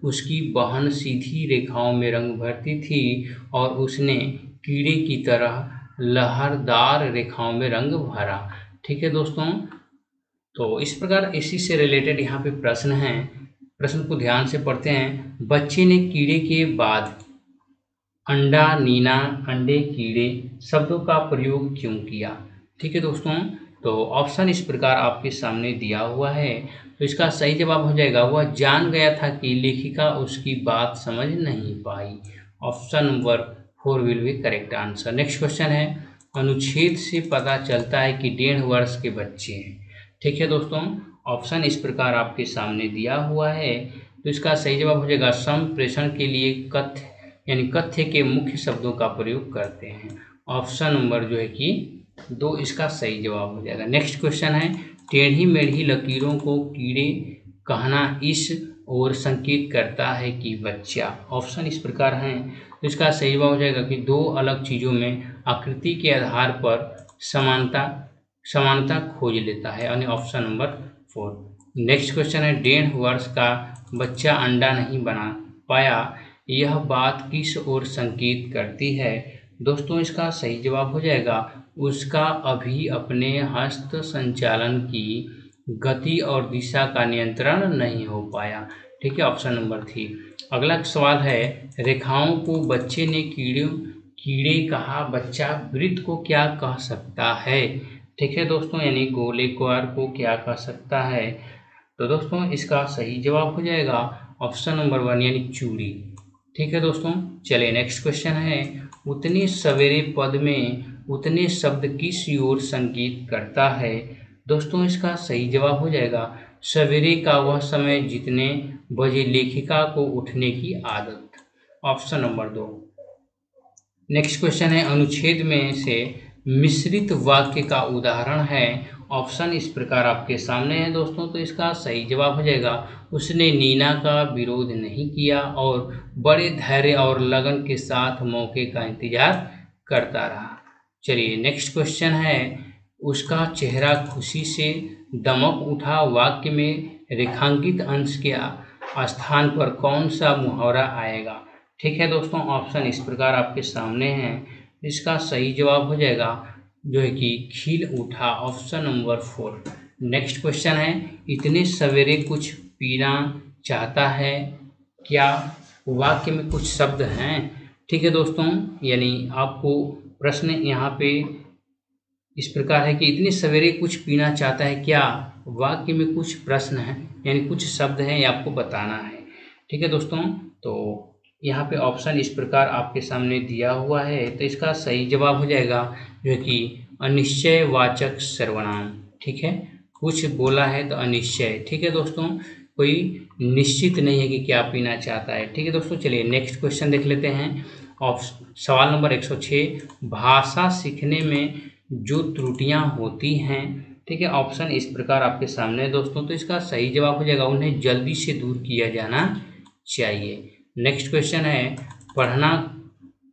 उसकी बहन सीधी रेखाओं में रंग भरती थी और उसने कीड़े की तरह लहरदार रेखाओं में रंग भरा। ठीक है दोस्तों, तो इस प्रकार इसी से रिलेटेड यहाँ पे प्रश्न हैं। प्रश्न को ध्यान से पढ़ते हैं। बच्चे ने कीड़े के बाद अंडा, नीना, अंडे, कीड़े शब्दों का प्रयोग क्यों किया। ठीक है दोस्तों, तो ऑप्शन इस प्रकार आपके सामने दिया हुआ है। तो इसका सही जवाब हो जाएगा, वह जान गया था कि लेखिका उसकी बात समझ नहीं पाई। Option number 4 will be correct answer. Next question है, अनुच्छेद से पता चलता है कि 1.5 वर्ष के बच्चे हैं। ठीक है दोस्तों, ऑप्शन इस प्रकार आपके सामने दिया हुआ है। तो इसका सही जवाब हो जाएगा, संप्रेषण के लिए कथ्य यानी कथ्य के मुख्य शब्दों का प्रयोग करते हैं। ऑप्शन नंबर जो है कि 2 इसका सही जवाब हो जाएगा। नेक्स्ट क्वेश्चन है, टेढ़ी मेढ़ी लकीरों को कीड़े कहना इस ओर संकेत करता है कि बच्चा। ऑप्शन इस प्रकार हैं, तो इसका सही जवाब हो जाएगा कि 2 अलग चीज़ों में आकृति के आधार पर समानता खोज लेता है, यानी ऑप्शन नंबर 4। नेक्स्ट क्वेश्चन है, 1.5 वर्ष का बच्चा अंडा नहीं बना पाया, यह बात किस ओर संकेत करती है। दोस्तों इसका सही जवाब हो जाएगा, उसका अभी अपने हस्त संचालन की गति और दिशा का नियंत्रण नहीं हो पाया। ठीक है, ऑप्शन नंबर 3। अगला सवाल है, रेखाओं को बच्चे ने कीड़े कहा, बच्चा वृत्त को क्या कह सकता है। ठीक है दोस्तों, यानी गोलेकार को क्या कह सकता है। तो दोस्तों इसका सही जवाब हो जाएगा ऑप्शन नंबर 1 यानी चूड़ी। ठीक है दोस्तों, चलिए नेक्स्ट क्वेश्चन है, उतने सवेरे पद में उतने शब्द किस ओर संकेत करता है। दोस्तों इसका सही जवाब हो जाएगा, सवेरे का वह समय जितने बजे लेखिका को उठने की आदत। Option number 2। नेक्स्ट क्वेश्चन है, अनुच्छेद में से मिश्रित वाक्य का उदाहरण है। ऑप्शन इस प्रकार आपके सामने है दोस्तों, तो इसका सही जवाब हो जाएगा, उसने नीना का विरोध नहीं किया और बड़े धैर्य और लगन के साथ मौके का इंतजार करता रहा। चलिए नेक्स्ट क्वेश्चन है, उसका चेहरा खुशी से दमक उठा, वाक्य में रेखांकित अंश के स्थान पर कौन सा मुहावरा आएगा। ठीक है दोस्तों, ऑप्शन इस प्रकार आपके सामने हैं, इसका सही जवाब हो जाएगा जो है कि खिल उठा। Option number 4। नेक्स्ट क्वेश्चन है, इतने सवेरे कुछ पीना चाहता है क्या, वाक्य में कुछ शब्द हैं। ठीक है दोस्तों, यानी आपको प्रश्न यहाँ पे इस प्रकार है कि इतने सवेरे कुछ पीना चाहता है क्या, वाक्य में कुछ प्रश्न है यानी कुछ शब्द हैं, ये आपको बताना है। ठीक है दोस्तों, तो यहाँ पे ऑप्शन इस प्रकार आपके सामने दिया हुआ है, तो इसका सही जवाब हो जाएगा जो कि अनिश्चयवाचक सर्वनाम। ठीक है, कुछ बोला है तो अनिश्चय। ठीक है दोस्तों, कोई निश्चित नहीं है कि क्या पीना चाहता है। ठीक है दोस्तों, चलिए नेक्स्ट क्वेश्चन देख लेते हैं। सवाल नंबर 106, भाषा सीखने में जो त्रुटियां होती हैं। ठीक है, ऑप्शन इस प्रकार आपके सामने है दोस्तों, तो इसका सही जवाब हो जाएगा, उन्हें जल्दी से दूर किया जाना चाहिए। नेक्स्ट क्वेश्चन है, पढ़ना।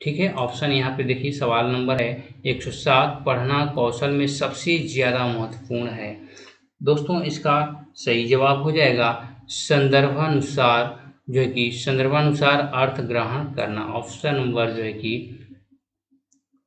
ठीक है, ऑप्शन यहाँ पे देखिए, सवाल नंबर है 107, पढ़ना कौशल में सबसे ज़्यादा महत्वपूर्ण है। दोस्तों इसका सही जवाब हो जाएगा संदर्भानुसार, जो है कि संदर्भानुसार अर्थ ग्रहण करना। ऑप्शन नंबर जो है कि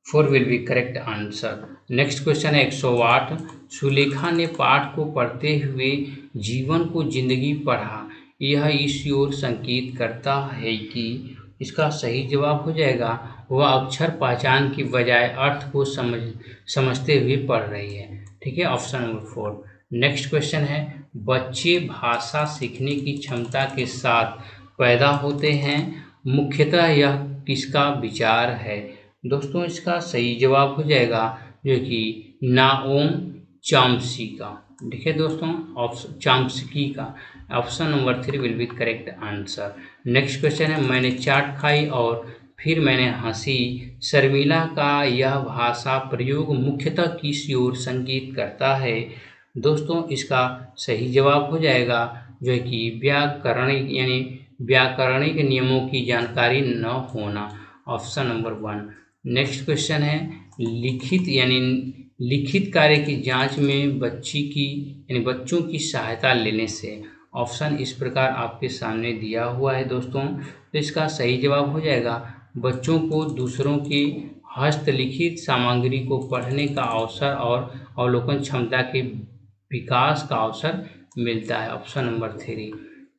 4 will be correct answer. Next question है 108। सुलेखा ने पाठ को पढ़ते हुए जीवन को जिंदगी पढ़ा, यह इस ओर संकेत करता है कि। इसका सही जवाब हो जाएगा वह अक्षर पहचान की बजाय अर्थ को समझते हुए पढ़ रही है। ठीक है, ऑप्शन नंबर 4। नेक्स्ट क्वेश्चन है बच्चे भाषा सीखने की क्षमता के साथ पैदा होते हैं, मुख्यतः यह किसका विचार है। दोस्तों इसका सही जवाब हो जाएगा जो कि नाओम चॉम्स्की का। देखिए दोस्तों चॉम्स्की का। Option number 3 will be correct answer. Next question है मैंने चाट खाई और फिर मैंने हंसी, शर्मिला का यह भाषा प्रयोग मुख्यतः किस ओर संकेत करता है। दोस्तों इसका सही जवाब हो जाएगा जो है कि व्याकरणिक नियमों की जानकारी न होना, ऑप्शन नंबर 1। नेक्स्ट क्वेश्चन है लिखित कार्य की जांच में बच्चों की सहायता लेने से। ऑप्शन इस प्रकार आपके सामने दिया हुआ है दोस्तों, तो इसका सही जवाब हो जाएगा बच्चों को दूसरों की हस्तलिखित सामग्री को पढ़ने का अवसर और अवलोकन क्षमता के विकास का अवसर मिलता है, ऑप्शन नंबर 3।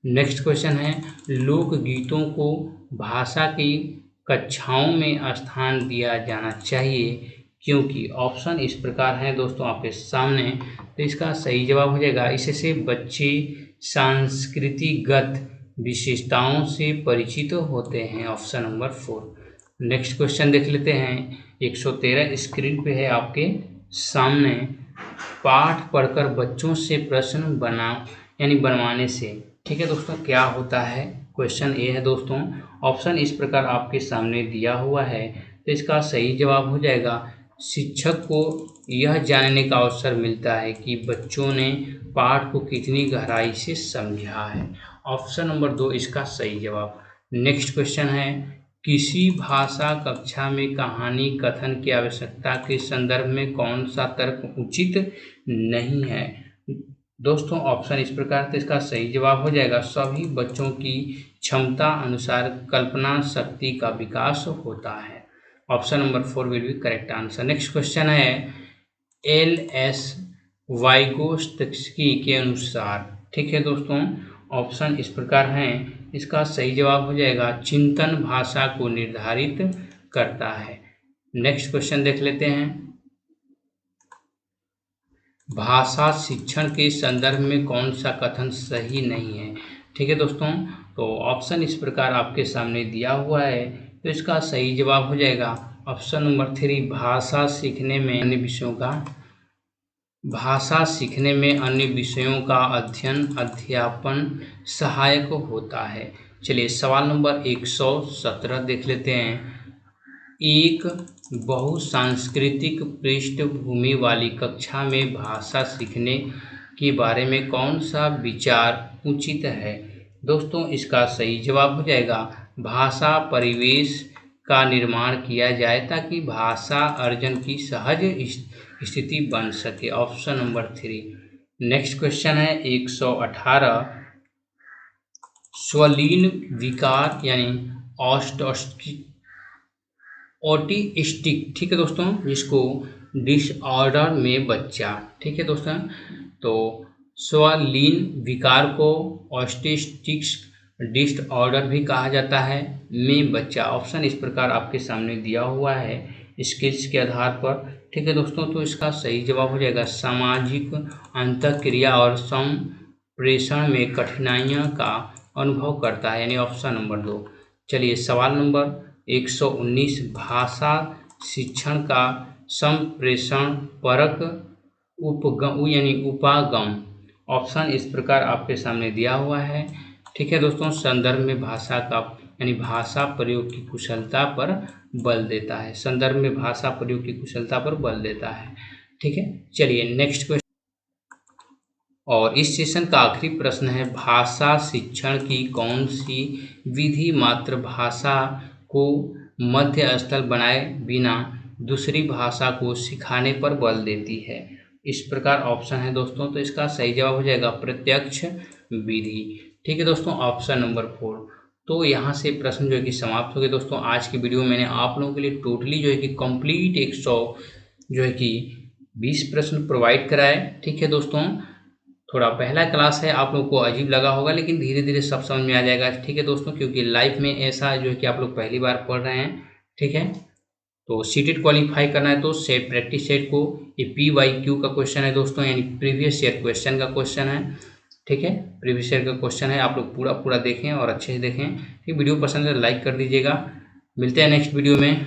नेक्स्ट क्वेश्चन है लोकगीतों को भाषा की कक्षाओं में स्थान दिया जाना चाहिए क्योंकि। ऑप्शन इस प्रकार हैं दोस्तों आपके सामने, तो इसका सही जवाब हो जाएगा इससे बच्चे सांस्कृतिगत विशेषताओं से परिचित होते हैं, ऑप्शन नंबर 4। नेक्स्ट क्वेश्चन देख लेते हैं 113 स्क्रीन पे है आपके सामने। पाठ पढ़कर बच्चों से प्रश्न बनवाने से। ठीक है दोस्तों क्या होता है, क्वेश्चन ए है दोस्तों। ऑप्शन इस प्रकार आपके सामने दिया हुआ है, तो इसका सही जवाब हो जाएगा शिक्षक को यह जानने का अवसर मिलता है कि बच्चों ने पाठ को कितनी गहराई से समझा है, ऑप्शन नंबर 2 इसका सही जवाब। नेक्स्ट क्वेश्चन है किसी भाषा कक्षा में कहानी कथन की आवश्यकता के संदर्भ में कौन सा तर्क उचित नहीं है। दोस्तों ऑप्शन इस प्रकार, तो इसका सही जवाब हो जाएगा सभी बच्चों की क्षमता अनुसार कल्पना शक्ति का विकास होता है, option number 4 will be correct answer. Next question है LS वाइगोत्स्की के अनुसार। ठीक है दोस्तों, ऑप्शन इस प्रकार हैं, इसका सही जवाब हो जाएगा चिंतन भाषा को निर्धारित करता है। नेक्स्ट क्वेश्चन देख लेते हैं भाषा शिक्षण के संदर्भ में कौन सा कथन सही नहीं है। ठीक है दोस्तों, तो ऑप्शन इस प्रकार आपके सामने दिया हुआ है, तो इसका सही जवाब हो जाएगा ऑप्शन नंबर 3 भाषा सीखने में अन्य विषयों का अध्ययन अध्यापन सहायक होता है। चलिए सवाल नंबर 117 देख लेते हैं एक बहुसांस्कृतिक पृष्ठभूमि वाली कक्षा में भाषा सीखने के बारे में कौन सा विचार उचित है। दोस्तों इसका सही जवाब हो जाएगा भाषा परिवेश का निर्माण किया जाए ताकि भाषा अर्जन की सहज स्थिति बन सके, ऑप्शन नंबर 3। नेक्स्ट क्वेश्चन है 118 स्वलीन विकार यानी ऑटिस्टिक। ठीक है दोस्तों, जिसको डिसऑर्डर में बच्चा। ठीक है दोस्तों, तो स्वलीन विकार को ऑटिस्टिक्स डिसऑर्डर भी कहा जाता है में बच्चा। ऑप्शन इस प्रकार आपके सामने दिया हुआ है स्किल्स के आधार पर। ठीक है दोस्तों, तो इसका सही जवाब हो जाएगा सामाजिक अंतःक्रिया और संप्रेषण में कठिनाइयों का अनुभव करता है, यानी ऑप्शन नंबर 2। चलिए सवाल नंबर 119 भाषा शिक्षण का संप्रेषण परक उपागम। ऑप्शन इस प्रकार आपके सामने दिया हुआ है। ठीक है दोस्तों, संदर्भ में भाषा का यानी भाषा प्रयोग की कुशलता पर बल देता है, संदर्भ में भाषा प्रयोग की कुशलता पर बल देता है। ठीक है, चलिए नेक्स्ट क्वेश्चन और इस सेशन का आखिरी प्रश्न है भाषा शिक्षण की कौन सी विधि मातृभाषा को मध्य स्थल बनाए बिना दूसरी भाषा को सिखाने पर बल देती है। इस प्रकार ऑप्शन है दोस्तों, तो इसका सही जवाब हो जाएगा प्रत्यक्ष विधि। ठीक है दोस्तों, ऑप्शन नंबर 4। तो यहाँ से प्रश्न जो है कि समाप्त हो गए दोस्तों। आज की वीडियो में मैंने आप लोगों के लिए टोटली जो है कि कंप्लीट 100 जो है कि 20 प्रश्न प्रोवाइड कराए। ठीक है दोस्तों, थोड़ा पहला क्लास है, आप लोग को अजीब लगा होगा, लेकिन धीरे धीरे सब समझ में आ जाएगा। ठीक है दोस्तों, क्योंकि लाइफ में ऐसा जो है कि आप लोग पहली बार पढ़ रहे हैं। ठीक है, तो सीटेट क्वालिफाई करना है तो सेट प्रैक्टिस सेट को, ये PYQ का क्वेश्चन है दोस्तों, यानी प्रीवियस ईयर क्वेश्चन का क्वेश्चन है। ठीक है, प्रीवियस ईयर का क्वेश्चन है, आप लोग पूरा देखें और अच्छे से देखें। ठीक, वीडियो पसंद है लाइक कर दीजिएगा। मिलते हैं नेक्स्ट वीडियो में।